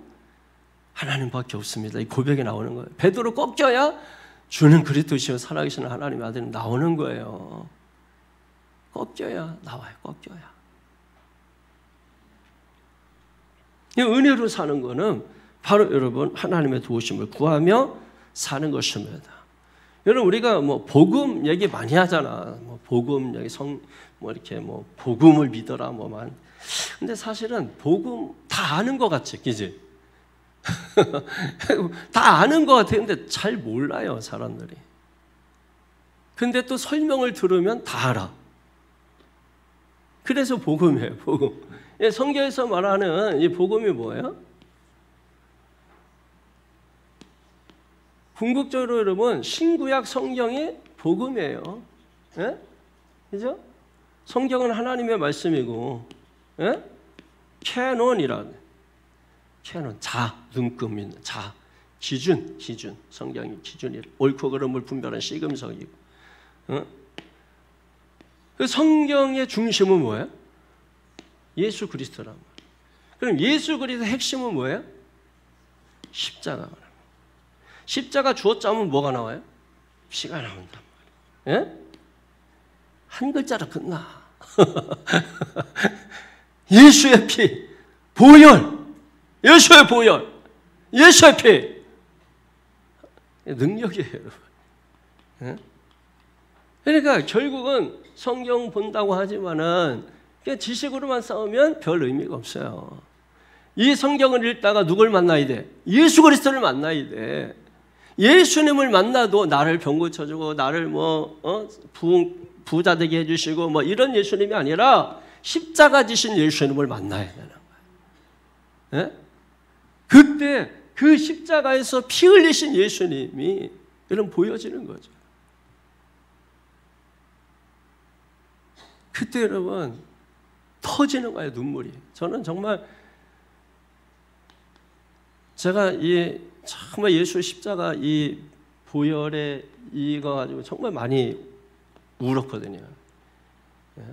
하나님밖에 없습니다. 이 고백이 나오는 거예요. 베드로 꺾여야 주는 그리스도시요 살아계신 하나님의 아들은 나오는 거예요. 꺾여야 나와요. 꺾여야. 이 은혜로 사는 거는 바로 여러분 하나님의 도우심을 구하며 사는 것입니다. 여러분 우리가 복음 얘기 많이 하잖아. 복음 얘기 이렇게 복음을 믿어라 근데 사실은 복음 다 아는 것 같지, 그지? 다 아는 것 같은데 잘 몰라요 사람들이. 근데 또 설명을 들으면 다 알아. 그래서 복음이에요. 복음. 성경에서 말하는 이 복음이 뭐예요? 궁극적으로 여러분 신구약 성경이 복음이에요. 예? 그죠? 성경은 하나님의 말씀이고, 예? 캐논이라는 캐논, 눈금 있는 기준, 성경이 기준이 옳고 그름을 분별한 시금석이고, 그 성경의 중심은 뭐예요? 예수 그리스도란 말이에요. 그럼 예수 그리스도의 핵심은 뭐예요? 십자가. 십자가 주어짜면 뭐가 나와요? 피가 나온단 말이에요. 예? 한 글자로 끝나. 예수의 피, 보혈. 예수의 보혈, 예수의 피. 능력이에요, 여러분. 그러니까 결국은 성경 본다고 하지만은 그냥 지식으로만 싸우면 별 의미가 없어요. 이 성경을 읽다가 누굴 만나야 돼? 예수 그리스도를 만나야 돼. 예수님을 만나도 나를 병 고쳐주고 나를 부자 되게 해주시고 이런 예수님이 아니라 십자가 지신 예수님을 만나야 되는 거예요. 예? 그때 그 십자가에서 피 흘리신 예수님이 여러분 보여지는 거죠. 그때 여러분 터지는 거예요, 눈물이. 저는 정말 제가 정말 예수 십자가 이 보혈에 이거 가지고 정말 많이 울었거든요. 예?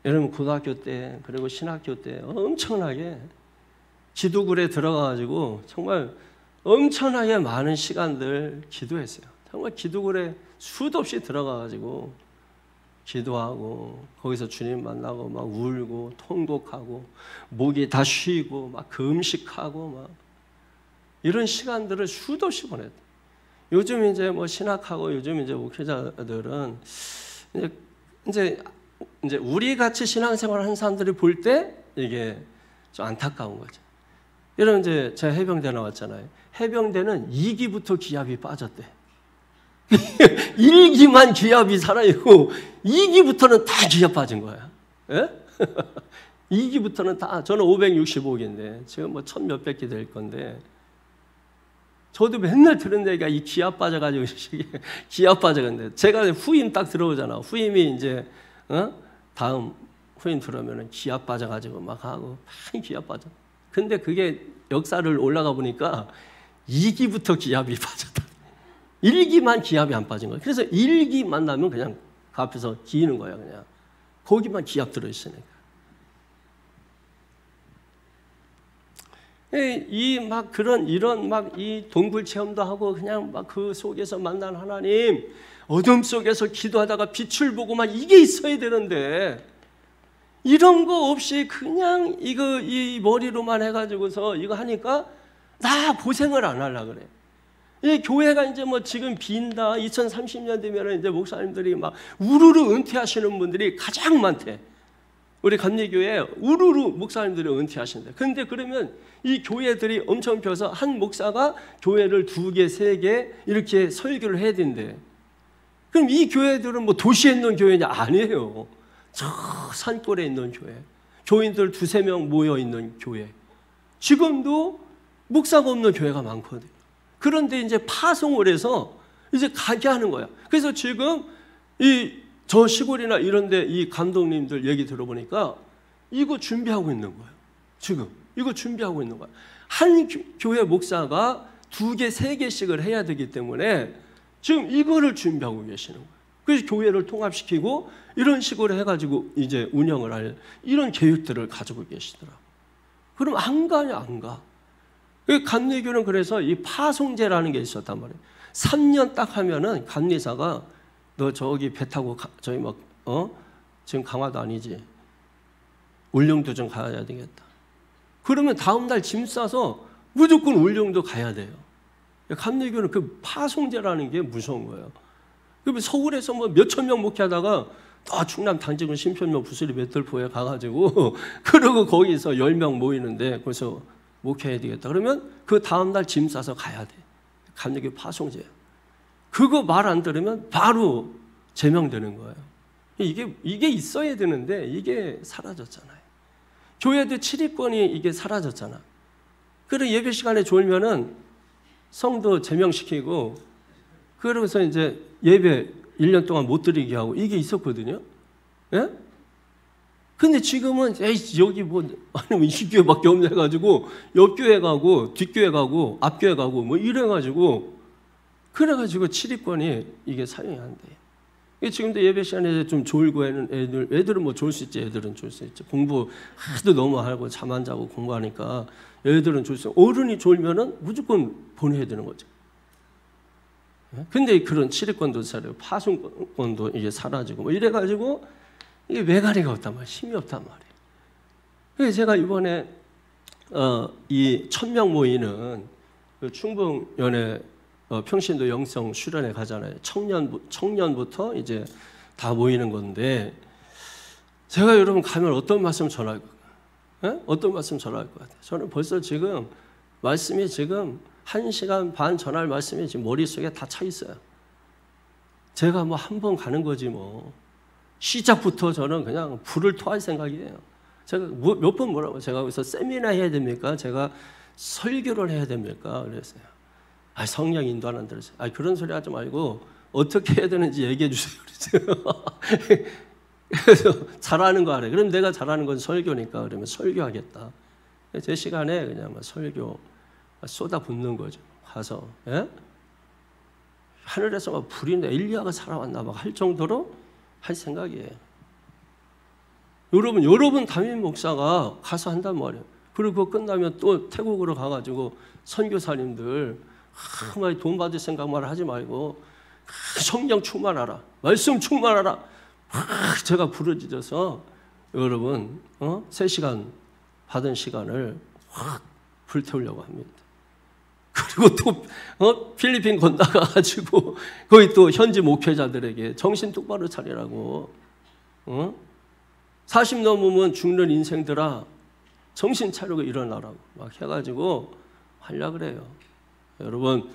여러분 고등학교 때 그리고 신학교 때 엄청나게 기도굴에 들어가가지고 정말 엄청나게 많은 시간들 기도했어요. 정말 기도굴에 수도 없이 들어가가지고 기도하고 거기서 주님 만나고 막 울고 통곡하고 목이 다 쉬고 막 금식하고 막 이런 시간들을 수도 없이 보냈다. 요즘 이제 신학하고 요즘 이제 목회자들은 이제 우리 같이 신앙생활을 하는 사람들이 볼 때 이게 좀 안타까운 거죠. 여러분 이제 제가 해병대 나왔잖아요. 해병대는 2기부터 기압이 빠졌대. 1기만 기압이 살아있고 2기부터는 다 기압 빠진 거야. 예? 2기부터는 다, 저는 565기인데 지금 1000몇백 기 될 건데 저도 맨날 들은 얘기가 이 기압 빠져가지고 기압 빠져가는데 제가 후임 딱 들어오잖아. 후임이 이제 다음 후임 들어오면은 기압 빠져가지고 막 하고 많이 기압 빠져. 근데 그게 역사를 올라가 보니까 2기부터 기압이 빠졌다. 1기만 기압이 안 빠진 거예요. 그래서 1기 만나면 그냥 그 앞에서 기는 거야, 그냥. 거기만 기압 들어있으니까. 이 동굴 체험도 하고 그냥 막 그 속에서 만난 하나님, 어둠 속에서 기도하다가 빛을 보고 막 이게 있어야 되는데, 이런 거 없이 그냥 이 머리로만 해가지고서 이거 하니까 나 고생을 안 하려고 그래. 이 교회가 이제 지금 빈다. 2030년 되면 이제 목사님들이 막 우르르 은퇴하시는 분들이 가장 많대. 우리 감리교회 우르르 목사님들이 은퇴하신대. 근데 그러면 이 교회들이 엄청 펴서 한 목사가 교회를 2개, 3개 이렇게 설교를 해야 된대. 그럼 이 교회들은 도시에 있는 교회냐? 아니에요. 저 산골에 있는 교회. 교인들 2-3명 모여 있는 교회. 지금도 목사가 없는 교회가 많거든요. 그런데 이제 파송을 해서 이제 가게 하는 거야. 그래서 지금 저 시골이나 이런데 이 감독님들 얘기 들어보니까 이거 준비하고 있는 거예요. 지금 이거 준비하고 있는 거야. 한 교회 목사가 2개, 3개씩을 해야 되기 때문에 지금 이거를 준비하고 계시는 거예요. 그래서 교회를 통합시키고 이런 식으로 해가지고 이제 운영을 할 이런 계획들을 가지고 계시더라고요. 그럼 안 가냐, 안 가. 감리교는 그래서 이 파송제라는 게 있었단 말이에요. 3년 딱 하면은 감리사가 너 저기 배 타고 저기 지금 강화도 아니지? 울릉도 좀 가야 되겠다. 그러면 다음 날 짐 싸서 무조건 울릉도 가야 돼요. 감리교는 그 파송제라는 게 무서운 거예요. 그러면 서울에서 몇천 명 목회하다가 충남 당진군 신편면 부수리 맷돌포에 가가지고 그러고 거기서 10명 모이는데 거기서 목회해야 되겠다. 그러면 그 다음날 짐 싸서 가야 돼. 감리교 파송제예요. 그거 말 안 들으면 바로 제명되는 거예요. 이게 있어야 되는데 이게 사라졌잖아요. 교회도 출입권이 이게 사라졌잖아. 그리고 예배 시간에 졸면은 성도 제명시키고 그러고서 이제 예배 1년 동안 못 드리게 하고 이게 있었거든요. 예? 근데 지금은 여기 아니면 이 교회밖에 없네 해가지고 옆교회 가고 뒷교회 가고 앞교회 가고 이래가지고 그래가지고 출입권이 이게 사용이 안 돼요. 지금도 예배 시간에 좀 졸고 하는 애들은 졸 수 있지. 애들은 졸 수 있지. 공부 하도 너무 하고 잠 안 자고 공부하니까 애들은 졸 수 있어. 어른이 졸면은 무조건 보내야 되는 거죠. 근데 그런 출입권도 사라지고 파송권도 이게 사라지고 이래가지고 이게 외가리가 없단 말이에요. 힘이 없단 말이에요. 그래서 제가 이번에 이 1000명 모이는 그 충북연회 평신도 영성 수련회 가잖아요. 청년부터 이제 다 모이는 건데 제가 여러분 가면 어떤 말씀 전할까? 예? 어떤 말씀 전할 것 같아요? 저는 벌써 지금 말씀이 지금 1시간 반 전할 말씀이 지금 머릿속에 다 차 있어요. 제가 뭐 한 번 가는 거지 뭐. 시작부터 저는 그냥 불을 토할 생각이에요. 제가 몇 번 뭐라고 제가 여기서 세미나 해야 됩니까? 제가 설교를 해야 됩니까? 그랬어요. 성령 인도하는 대로. 그런 소리 하지 말고 어떻게 해야 되는지 얘기해 주세요. 그래서 잘하는 거 하래. 그럼 내가 잘하는 건 설교니까 그러면 설교하겠다. 제 시간에 그냥 설교 쏟아붓는 거죠. 가서 하늘에서 막 불이 엘리야가 살아왔나 막 할 정도로 할 생각이에요. 여러분 담임 목사가 가서 한단 말이에요. 그리고 그거 끝나면 또 태국으로 가가지고 선교사님들 많이 돈 받을 생각만 하지 말고 성령 충만하라, 말씀 충만하라. 제가 부르짖어서 여러분 3시간 받은 시간을 확 불태우려고 합니다. 그리고 또 필리핀 건너가 가지고 거기 또 현지 목회자들에게 정신 똑바로 차리라고 40 넘으면 죽는 인생들아 정신 차리고 일어나라고 막 해가지고 하려고 그래요. 여러분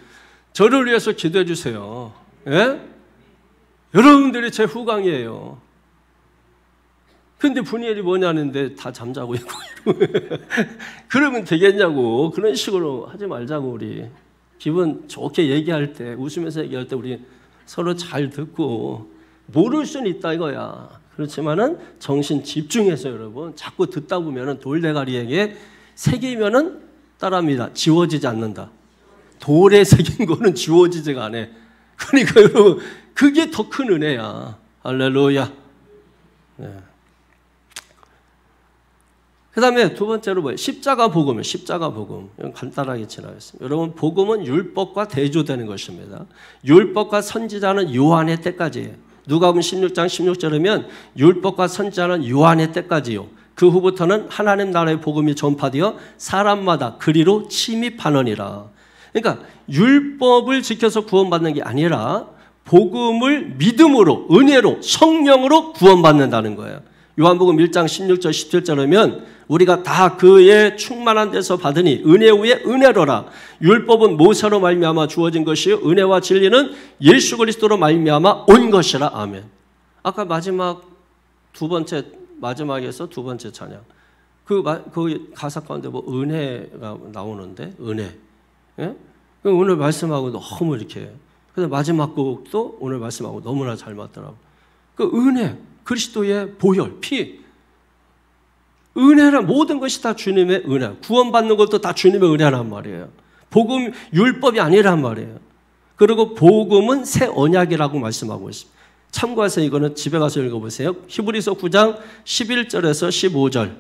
저를 위해서 기도해 주세요. 예? 여러분들이 제 후광이에요. 근데 분위기 뭐냐는데 다 잠자고 있고 그러면 되겠냐고. 그런 식으로 하지 말자고. 우리 기분 좋게 얘기할 때, 웃으면서 얘기할 때 우리 서로 잘 듣고 모를 수는 있다 이거야. 그렇지만은 정신 집중해서 여러분 자꾸 듣다 보면은 돌대가리에게 새기면은 따라합니다. 지워지지 않는다. 돌에 새긴 거는 지워지지가 않아. 그러니까 여러분 그게 더 큰 은혜야. 할렐루야. 네. 그 다음에 두 번째로 뭐예요? 십자가 복음이에요. 십자가 복음. 이건 간단하게 지나가겠습니다. 여러분 복음은 율법과 대조되는 것입니다. 율법과 선지자는 요한의 때까지예요. 누가복음 16장 16절이면 율법과 선지자는 요한의 때까지요. 그 후부터는 하나님 나라의 복음이 전파되어 사람마다 그리로 침입하느니라. 그러니까 율법을 지켜서 구원받는 게 아니라 복음을 믿음으로, 은혜로, 성령으로 구원받는다는 거예요. 요한복음 1장 16절 17절이면 우리가 다 그의 충만한 데서 받으니 은혜 위에 은혜로라. 율법은 모세로 말미암아 주어진 것이요 은혜와 진리는 예수 그리스도로 말미암아 온 것이라. 아멘. 아까 마지막에서 두 번째 찬양 그 가사 가운데 뭐 은혜가 나오는데 은혜. 예? 오늘 말씀하고 너무 이렇게. 그래서 마지막 곡도 오늘 말씀하고 너무나 잘 맞더라고요. 그 은혜, 그리스도의 보혈, 피. 은혜란 모든 것이 다 주님의 은혜. 구원받는 것도 다 주님의 은혜란 말이에요. 복음, 율법이 아니란 말이에요. 그리고 복음은 새 언약이라고 말씀하고 있습니다. 참고해서 이거는 집에 가서 읽어보세요. 히브리서 9장 11절에서 15절.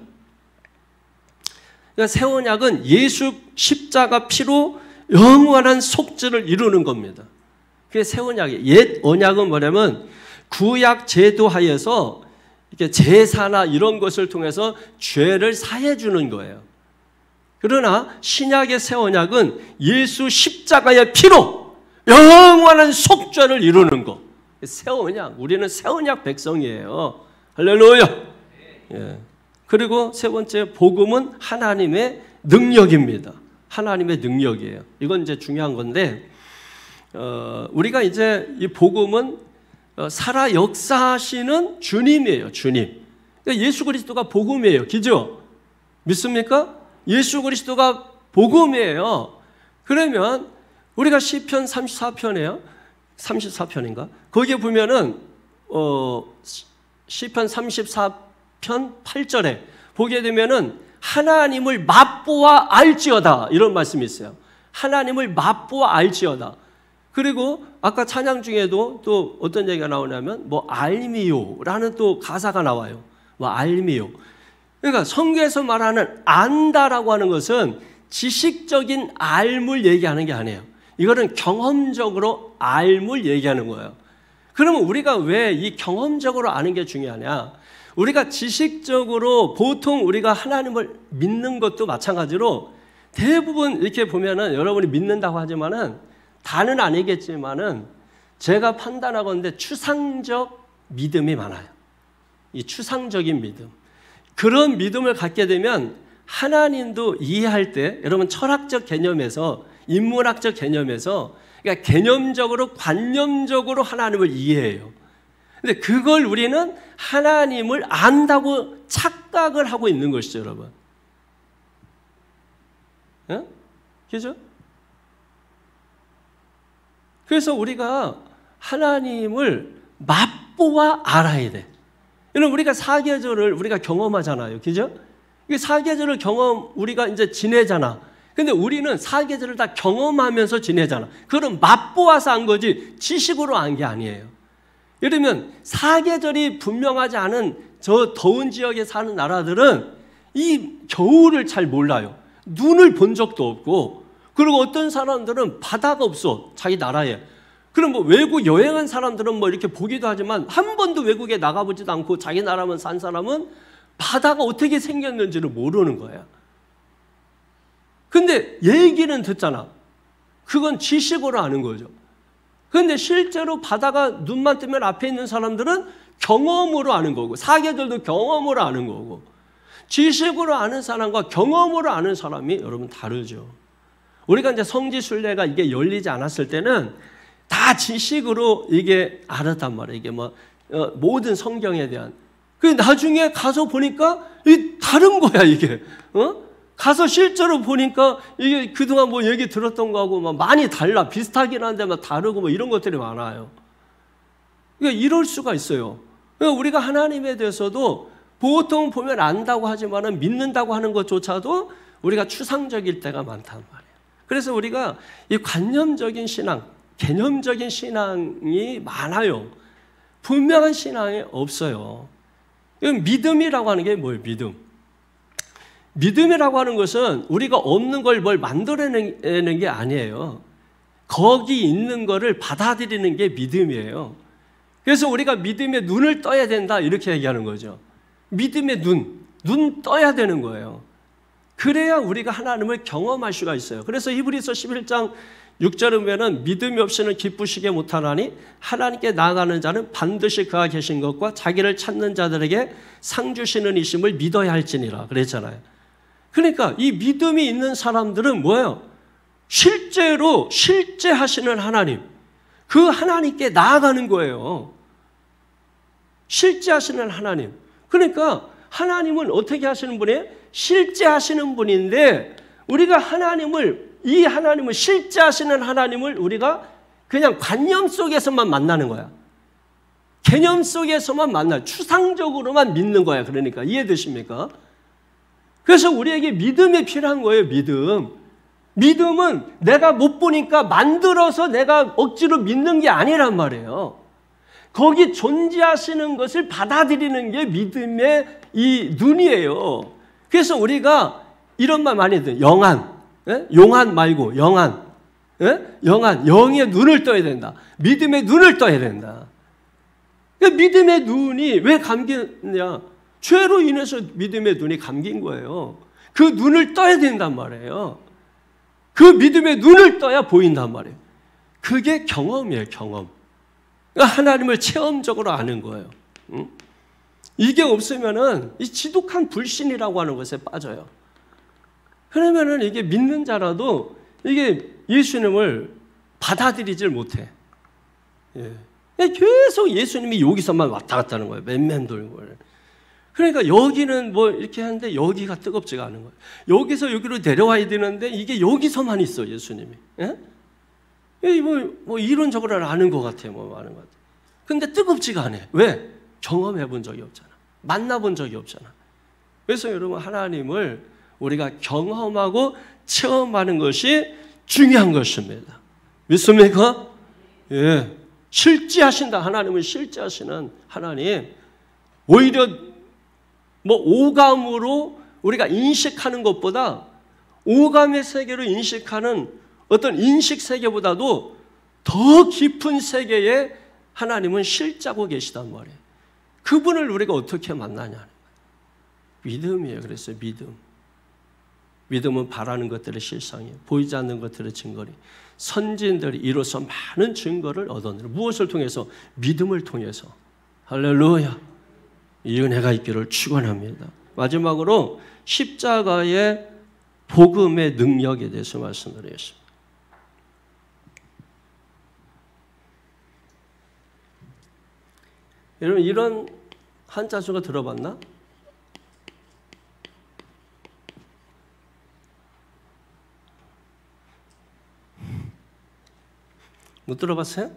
그러니까 새 언약은 예수 십자가 피로 영원한 속죄를 이루는 겁니다. 그게 새 언약이에요. 옛 언약은 뭐냐면 구약 제도 하에서 이렇게 제사나 이런 것을 통해서 죄를 사해 주는 거예요. 그러나 신약의 새 언약은 예수 십자가의 피로 영원한 속죄를 이루는 거. 새 언약. 우리는 새 언약 백성이에요. 할렐루야. 예. 그리고 세 번째 복음은 하나님의 능력입니다. 하나님의 능력이에요. 이건 이제 중요한 건데 우리가 이제 이 복음은 살아 역사하시는 주님이에요. 주님. 그러니까 예수 그리스도가 복음이에요. 그죠? 믿습니까? 예수 그리스도가 복음이에요. 그러면 우리가 시편 34편이에요. 34편인가? 거기에 보면은 시편 34편 8절에 보게 되면은 하나님을 맛보아 알지어다 이런 말씀이 있어요. 하나님을 맛보아 알지어다. 그리고 아까 찬양 중에도 또 어떤 얘기가 나오냐면 뭐 알미요라는 또 가사가 나와요. 뭐 알미요. 그러니까 성경에서 말하는 안다라고 하는 것은 지식적인 알물 얘기하는 게 아니에요. 이거는 경험적으로 알물 얘기하는 거예요. 그러면 우리가 왜 이 경험적으로 아는 게 중요하냐? 우리가 지식적으로 보통 우리가 하나님을 믿는 것도 마찬가지로 대부분 이렇게 보면은 여러분이 믿는다고 하지만은 다는 아니겠지만은 제가 판단하건대 추상적 믿음이 많아요. 이 추상적인 믿음. 그런 믿음을 갖게 되면 하나님도 이해할 때, 여러분 철학적 개념에서, 인문학적 개념에서, 그러니까 개념적으로 관념적으로 하나님을 이해해요. 근데 그걸 우리는 하나님을 안다고 착각을 하고 있는 것이죠, 여러분. 예? 그죠? 그래서 우리가 하나님을 맛보아 알아야 돼. 여러분, 우리가 사계절을 우리가 경험하잖아요. 그죠? 이 사계절을 우리가 이제 지내잖아. 근데 우리는 사계절을 다 경험하면서 지내잖아. 그럼 맛보아서 한 거지, 지식으로 한 게 아니에요. 예를 들면, 사계절이 분명하지 않은 저 더운 지역에 사는 나라들은 이 겨울을 잘 몰라요. 눈을 본 적도 없고, 그리고 어떤 사람들은 바다가 없어, 자기 나라에. 그럼 뭐 외국 여행한 사람들은 뭐 이렇게 보기도 하지만 한 번도 외국에 나가보지도 않고 자기 나라만 산 사람은 바다가 어떻게 생겼는지를 모르는 거야. 근데 얘기는 듣잖아. 그건 지식으로 아는 거죠. 근데 실제로 바다가 눈만 뜨면 앞에 있는 사람들은 경험으로 아는 거고, 사계절도 경험으로 아는 거고, 지식으로 아는 사람과 경험으로 아는 사람이 여러분 다르죠. 우리가 이제 성지순례가 이게 열리지 않았을 때는 다 지식으로 이게 알았단 말이에요. 이게 뭐 모든 성경에 대한. 그 나중에 가서 보니까 이 다른 거야, 이게. 가서 실제로 보니까 이게 그동안 뭐 얘기 들었던 거하고 막 많이 달라. 비슷하긴 한데 막 다르고 뭐 이런 것들이 많아요. 그러니까 이럴 수가 있어요. 그러니까 우리가 하나님에 대해서도 보통 보면 안다고 하지만은 믿는다고 하는 것조차도 우리가 추상적일 때가 많단 말이에요. 그래서 우리가 이 관념적인 신앙, 개념적인 신앙이 많아요. 분명한 신앙이 없어요. 믿음이라고 하는 게 뭐예요? 믿음이라고 하는 것은 우리가 없는 걸 뭘 만들어내는 게 아니에요. 거기 있는 거를 받아들이는 게 믿음이에요. 그래서 우리가 믿음의 눈을 떠야 된다, 이렇게 얘기하는 거죠. 믿음의 눈 떠야 되는 거예요. 그래야 우리가 하나님을 경험할 수가 있어요. 그래서 히브리서 11장 6절에 보면은 믿음이 없이는 기쁘시게 못하나니 하나님께 나아가는 자는 반드시 그가 계신 것과 자기를 찾는 자들에게 상 주시는 이심을 믿어야 할지니라 그랬잖아요. 그러니까 이 믿음이 있는 사람들은 뭐예요? 실제로 실제하시는 하나님, 그 하나님께 나아가는 거예요. 실제하시는 하나님. 그러니까 하나님은 어떻게 하시는 분이에요? 실제하시는 분인데 우리가 이 하나님을 실제하시는 하나님을 우리가 그냥 관념 속에서만 만나는 거야. 개념 속에서만 만나요. 추상적으로만 믿는 거야. 그러니까 이해되십니까? 그래서 우리에게 믿음이 필요한 거예요. 믿음은 내가 못 보니까 만들어서 내가 억지로 믿는 게 아니란 말이에요. 거기 존재하시는 것을 받아들이는 게 믿음의 이 눈이에요. 그래서 우리가 이런 말 많이 들어요. 용한 말고 영한. 영한, 영의 눈을 떠야 된다. 믿음의 눈을 떠야 된다. 그러니까 믿음의 눈이 왜 감기냐? 죄로 인해서 믿음의 눈이 감긴 거예요. 그 눈을 떠야 된단 말이에요. 그 믿음의 눈을 떠야 보인단 말이에요. 그게 경험이에요, 경험. 그러니까 하나님을 체험적으로 아는 거예요. 이게 없으면은 이 지독한 불신이라고 하는 것에 빠져요. 그러면은 이게 믿는 자라도 이게 예수님을 받아들이질 못해. 계속 예수님이 여기서만 왔다 갔다 하는 거예요. 맨맨 돌고. 그러니까 여기는 뭐 이렇게 하는데 여기가 뜨겁지가 않은 거예요. 여기서 여기로 내려와야 되는데 이게 여기서만 있어, 예수님이. 뭐 이론적으로 아는 것 같아요. 뭐 아는 것 같아요. 근데 뜨겁지가 않아요. 왜? 경험해 본 적이 없잖아. 만나본 적이 없잖아. 그래서 여러분, 하나님을 우리가 경험하고 체험하는 것이 중요한 것입니다. 믿습니까? 예. 실제하신다. 하나님은 실제하시는 하나님. 오히려 뭐 오감으로 우리가 인식하는 것보다 오감의 세계로 인식하는 어떤 인식 세계보다도 더 깊은 세계에 하나님은 실제하고 계시단 말이에요. 그분을 우리가 어떻게 만나냐는 거예요. 믿음이에요. 그래서 믿음은 바라는 것들의 실상이에요. 보이지 않는 것들의 증거리. 선진들이 이로써 많은 증거를 얻었느니라. 무엇을 통해서? 믿음을 통해서. 할렐루야. 이 은혜가 있기를 축원합니다. 마지막으로 십자가의 복음의 능력에 대해서 말씀드리겠습니다. 여러분 이런 한자수가 들어봤나? 못 들어봤어요?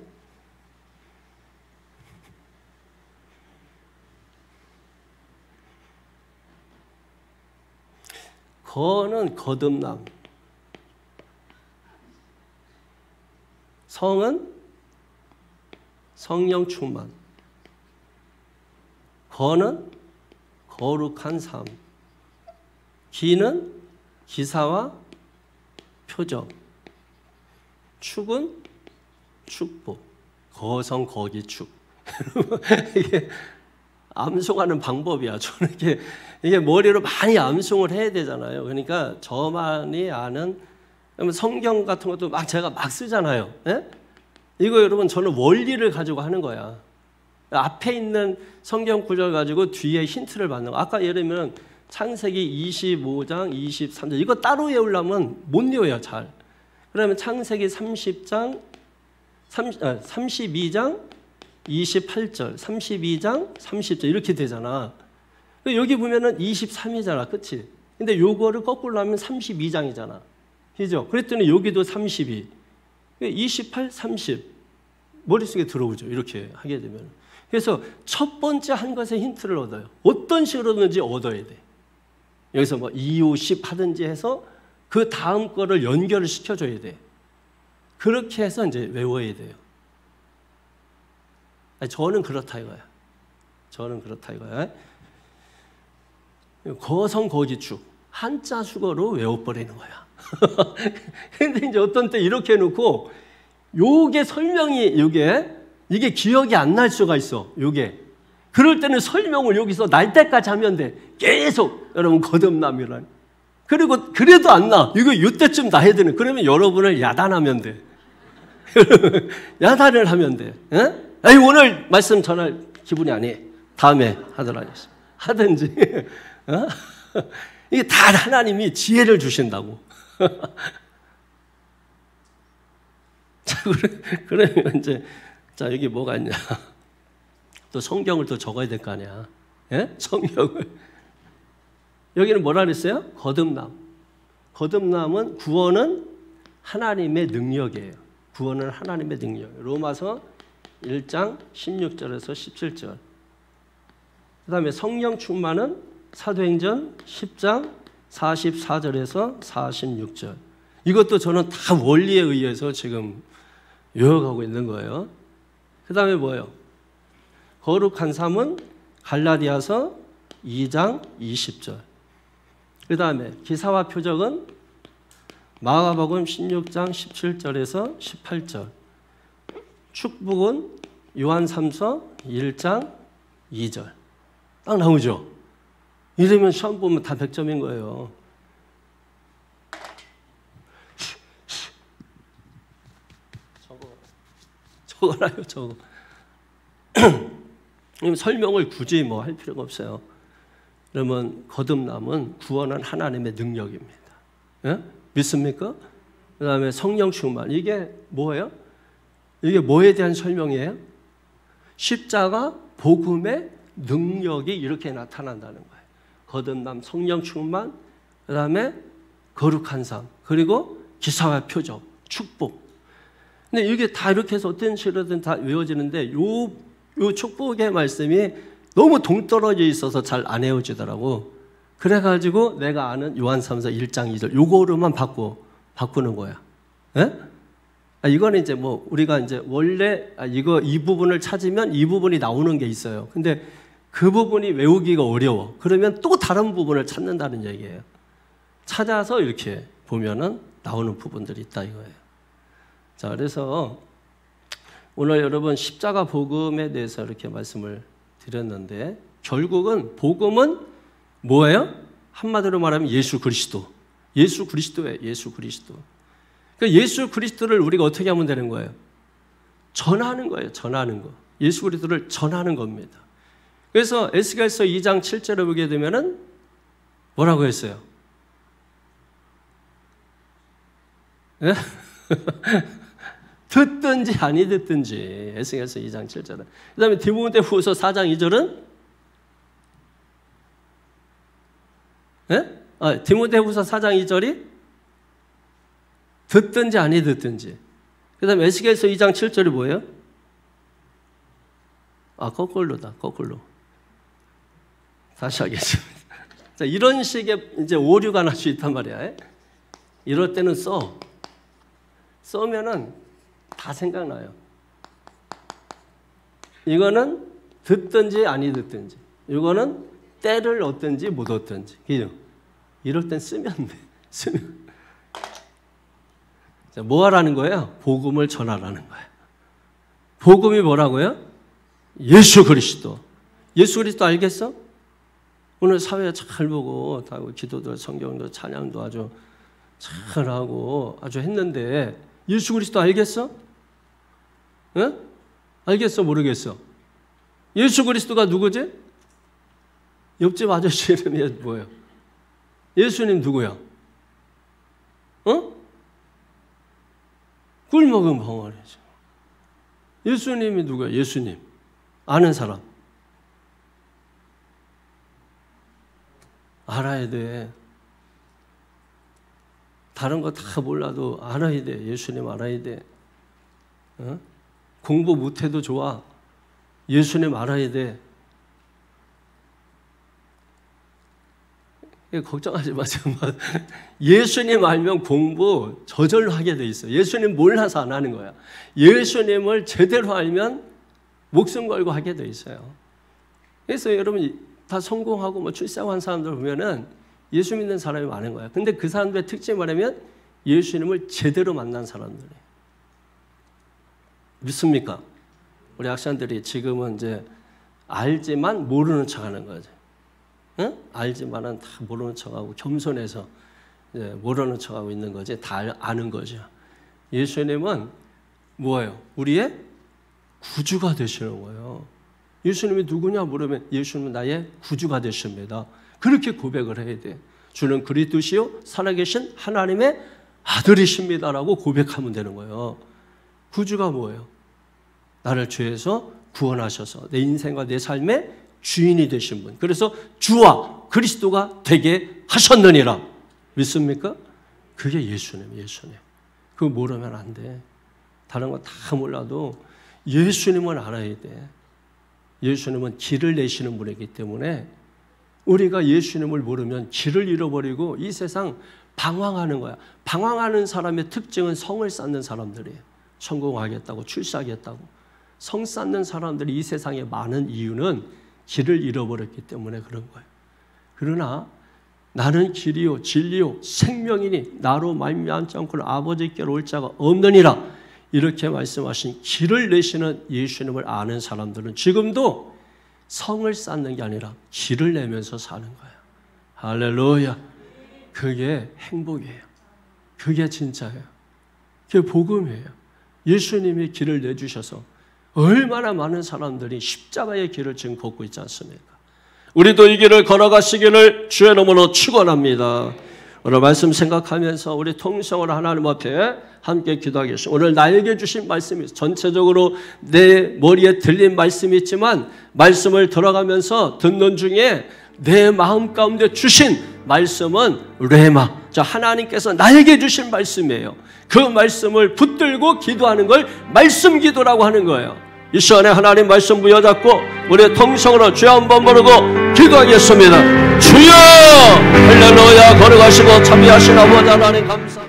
거는 거듭남, 성은 성령 충만, 거는 거룩한 삶, 기는 기사와 표적, 축은 축복, 거성 거기축. 이게 암송하는 방법이야. 저는 이게 머리로 많이 암송을 해야 되잖아요. 그러니까 저만이 아는 성경 같은 것도 제가 막 쓰잖아요. 예? 이거 여러분 저는 원리를 가지고 하는 거야. 앞에 있는 성경 구절 가지고 뒤에 힌트를 받는 거. 아까 예를 들면 창세기 25장, 23장 이거 따로 외우려면 못 외워요 잘. 그러면 창세기 32장 28절, 32장 30절 이렇게 되잖아. 여기 보면은 23이잖아, 그치? 근데 요거를 거꾸로 하면 32장이잖아, 그죠? 그랬더니 여기도 32, 28, 30 머릿속에 들어오죠. 이렇게 하게 되면. 그래서 첫 번째 한 것에 힌트를 얻어요. 어떤 식으로든지 얻어야 돼. 여기서 뭐 2, 5, 10 하든지 해서 그 다음 거를 연결을 시켜줘야 돼. 그렇게 해서 이제 외워야 돼요. 저는 그렇다 이거야. 저는 그렇다 이거야. 거성거기축 한자 수거로 외워버리는 거야. 근데 이제 어떤 때 이렇게 해놓고 요게 설명이 이게 기억이 안 날 수가 있어. 요게 그럴 때는 설명을 여기서 날 때까지 하면 돼. 계속 여러분 거듭남이란. 그리고 그래도 안 나. 이거 이때쯤 나야 되는. 그러면 여러분을 야단하면 돼. 야단을 하면 돼. 에? 아니, 오늘 말씀 전할 기분이 아니에요. 다음에 하도록 하겠습니다. 하든지. 어? 이게 다 하나님이 지혜를 주신다고. 자, 그러면 이제, 자, 여기 뭐가 있냐. 또 성경을 또 적어야 될 거 아니야. 예? 성경을. 여기는 뭐라 그랬어요? 거듭남. 거듭남은 구원은 하나님의 능력이에요. 구원은 하나님의 능력. 로마서 1장 16절에서 17절. 그 다음에 성령 충만은 사도행전 10장 44절에서 46절. 이것도 저는 다 원리에 의해서 지금 외워가고 있는 거예요. 그 다음에 뭐예요? 거룩한 삶은 갈라디아서 2장 20절. 그 다음에 기사와 표적은 마가복음 16장 17절에서 18절. 축복은 요한3서 1장 2절. 딱 나오죠? 이러면 시험 보면 다 100점인 거예요. 저거라요, 저거. 설명을 굳이 뭐 할 필요가 없어요. 그러면 거듭남은 구원은 하나님의 능력입니다. 예? 믿습니까? 그 다음에 성령 충만. 이게 뭐예요? 이게 뭐에 대한 설명이에요? 십자가 복음의 능력이 이렇게 나타난다는 거예요. 거듭남, 성령 충만, 그 다음에 거룩한 삶, 그리고 기사와 표적, 축복. 근데 이게 다 이렇게 해서 어떤 식으로든 다 외워지는데 요 축복의 말씀이 너무 동떨어져 있어서 잘 안 외워지더라고. 그래가지고 내가 아는 요한3서 1장 2절 요거로만 바꾸는 거야. 예? 이거는 이제 뭐 우리가 이제 원래 이 부분을 찾으면 이 부분이 나오는 게 있어요. 근데 그 부분이 외우기가 어려워. 그러면 또 다른 부분을 찾는다는 얘기예요. 찾아서 이렇게 보면은 나오는 부분들이 있다 이거예요. 자, 그래서 오늘 여러분 십자가 복음에 대해서 이렇게 말씀을 드렸는데 결국은 복음은 뭐예요? 한마디로 말하면 예수 그리스도. 예수 그리스도예요. 예수 그리스도. 그러니까 예수 그리스도를 우리가 어떻게 하면 되는 거예요? 전하는 거예요. 전하는 거. 예수 그리스도를 전하는 겁니다. 그래서 에스겔서 2장 7절에 보게 되면은 뭐라고 했어요? 예? 듣든지 아니 듣든지. 에스겔서 2장 7절은. 그 다음에 디모데후서 4장 2절은 예? 디모데후서 4장 2절이 듣든지 아니 듣든지. 그 다음에 에스겔서 2장 7절이 뭐예요? 거꾸로다. 거꾸로. 다시 하겠습니다. 자, 이런 식의 이제 오류가 날 수 있단 말이야. 이럴 때는 써면은 다 생각나요. 이거는 듣든지 아니 듣든지. 이거는 때를 얻든지 못 얻든지. 그죠? 이럴 땐 쓰면 돼. 쓰면. 자, 뭐 하라는 거예요? 복음을 전하라는 거예요. 복음이 뭐라고요? 예수 그리스도. 예수 그리스도 알겠어? 오늘 사회 잘 보고 기도도 성경도 찬양도 아주 잘하고 아주 했는데 예수 그리스도 알겠어? 응? 알겠어? 모르겠어? 예수 그리스도가 누구지? 옆집 아저씨 이름이 뭐예요? 예수님 누구야? 꿀 먹은 벙어리죠. 예수님이 누구야? 예수님. 아는 사람. 알아야 돼. 다른 거 다 몰라도 알아야 돼. 예수님 알아야 돼. 공부 못해도 좋아. 예수님 알아야 돼. 걱정하지 마세요. 예수님 알면 공부 저절로 하게 돼 있어. 예수님 몰라서 안 하는 거야. 예수님을 제대로 알면 목숨 걸고 하게 돼 있어요. 그래서 여러분 다 성공하고 출세한 사람들 보면은 예수 믿는 사람이 많은 거야. 근데 그 사람들의 특징이 뭐냐면 예수님을 제대로 만난 사람들이에요. 믿습니까? 우리 학생들이 지금은 이제 알지만 모르는 척하는 거죠. 응? 알지만은 다 모르는 척하고 겸손해서 이제 모르는 척하고 있는 거지. 다 아는 거죠. 예수님은 뭐예요? 우리의 구주가 되시는 거예요. 예수님이 누구냐 물으면 예수님은 나의 구주가 되십니다. 그렇게 고백을 해야 돼. 주는 그리스도시요 살아계신 하나님의 아들이십니다라고 고백하면 되는 거예요. 구주가 뭐예요? 나를 죄에서 구원하셔서 내 인생과 내 삶의 주인이 되신 분. 그래서 주와 그리스도가 되게 하셨느니라. 믿습니까? 그게 예수님. 그거 모르면 안 돼. 다른 거 다 몰라도 예수님은 알아야 돼. 예수님은 길을 내시는 분이기 때문에 우리가 예수님을 모르면 길을 잃어버리고 이 세상 방황하는 거야. 방황하는 사람의 특징은 성을 쌓는 사람들이에요. 성공하겠다고 출세하겠다고. 성 쌓는 사람들이 이 세상에 많은 이유는 길을 잃어버렸기 때문에 그런 거예요. 그러나 나는 길이요 진리요 생명이니 나로 말미암지 않고는 아버지께로 올 자가 없느니라. 이렇게 말씀하신 길을 내시는 예수님을 아는 사람들은 지금도 성을 쌓는 게 아니라 길을 내면서 사는 거예요. 할렐루야. 그게 행복이에요. 그게 진짜예요. 그게 복음이에요. 예수님이 길을 내주셔서 얼마나 많은 사람들이 십자가의 길을 지금 걷고 있지 않습니까? 우리도 이 길을 걸어가시기를 주의 이름으로 축원합니다. 오늘 말씀 생각하면서 우리 통성으로 하나님 앞에 함께 기도하겠습니다. 오늘 나에게 주신 말씀이 전체적으로 내 머리에 들린 말씀이 있지만 말씀을 들어가면서 듣는 중에 내 마음 가운데 주신 말씀은 레마. 자, 하나님께서 나에게 주신 말씀이에요. 그 말씀을 붙들고 기도하는 걸 말씀 기도라고 하는 거예요. 이 시간에 하나님 말씀 부여잡고 우리의 통성으로 주여 한번 부르고 기도하겠습니다. 주여! 할렐루야! 걸어가시고 참여하신 아버지 하나님 감사합니다.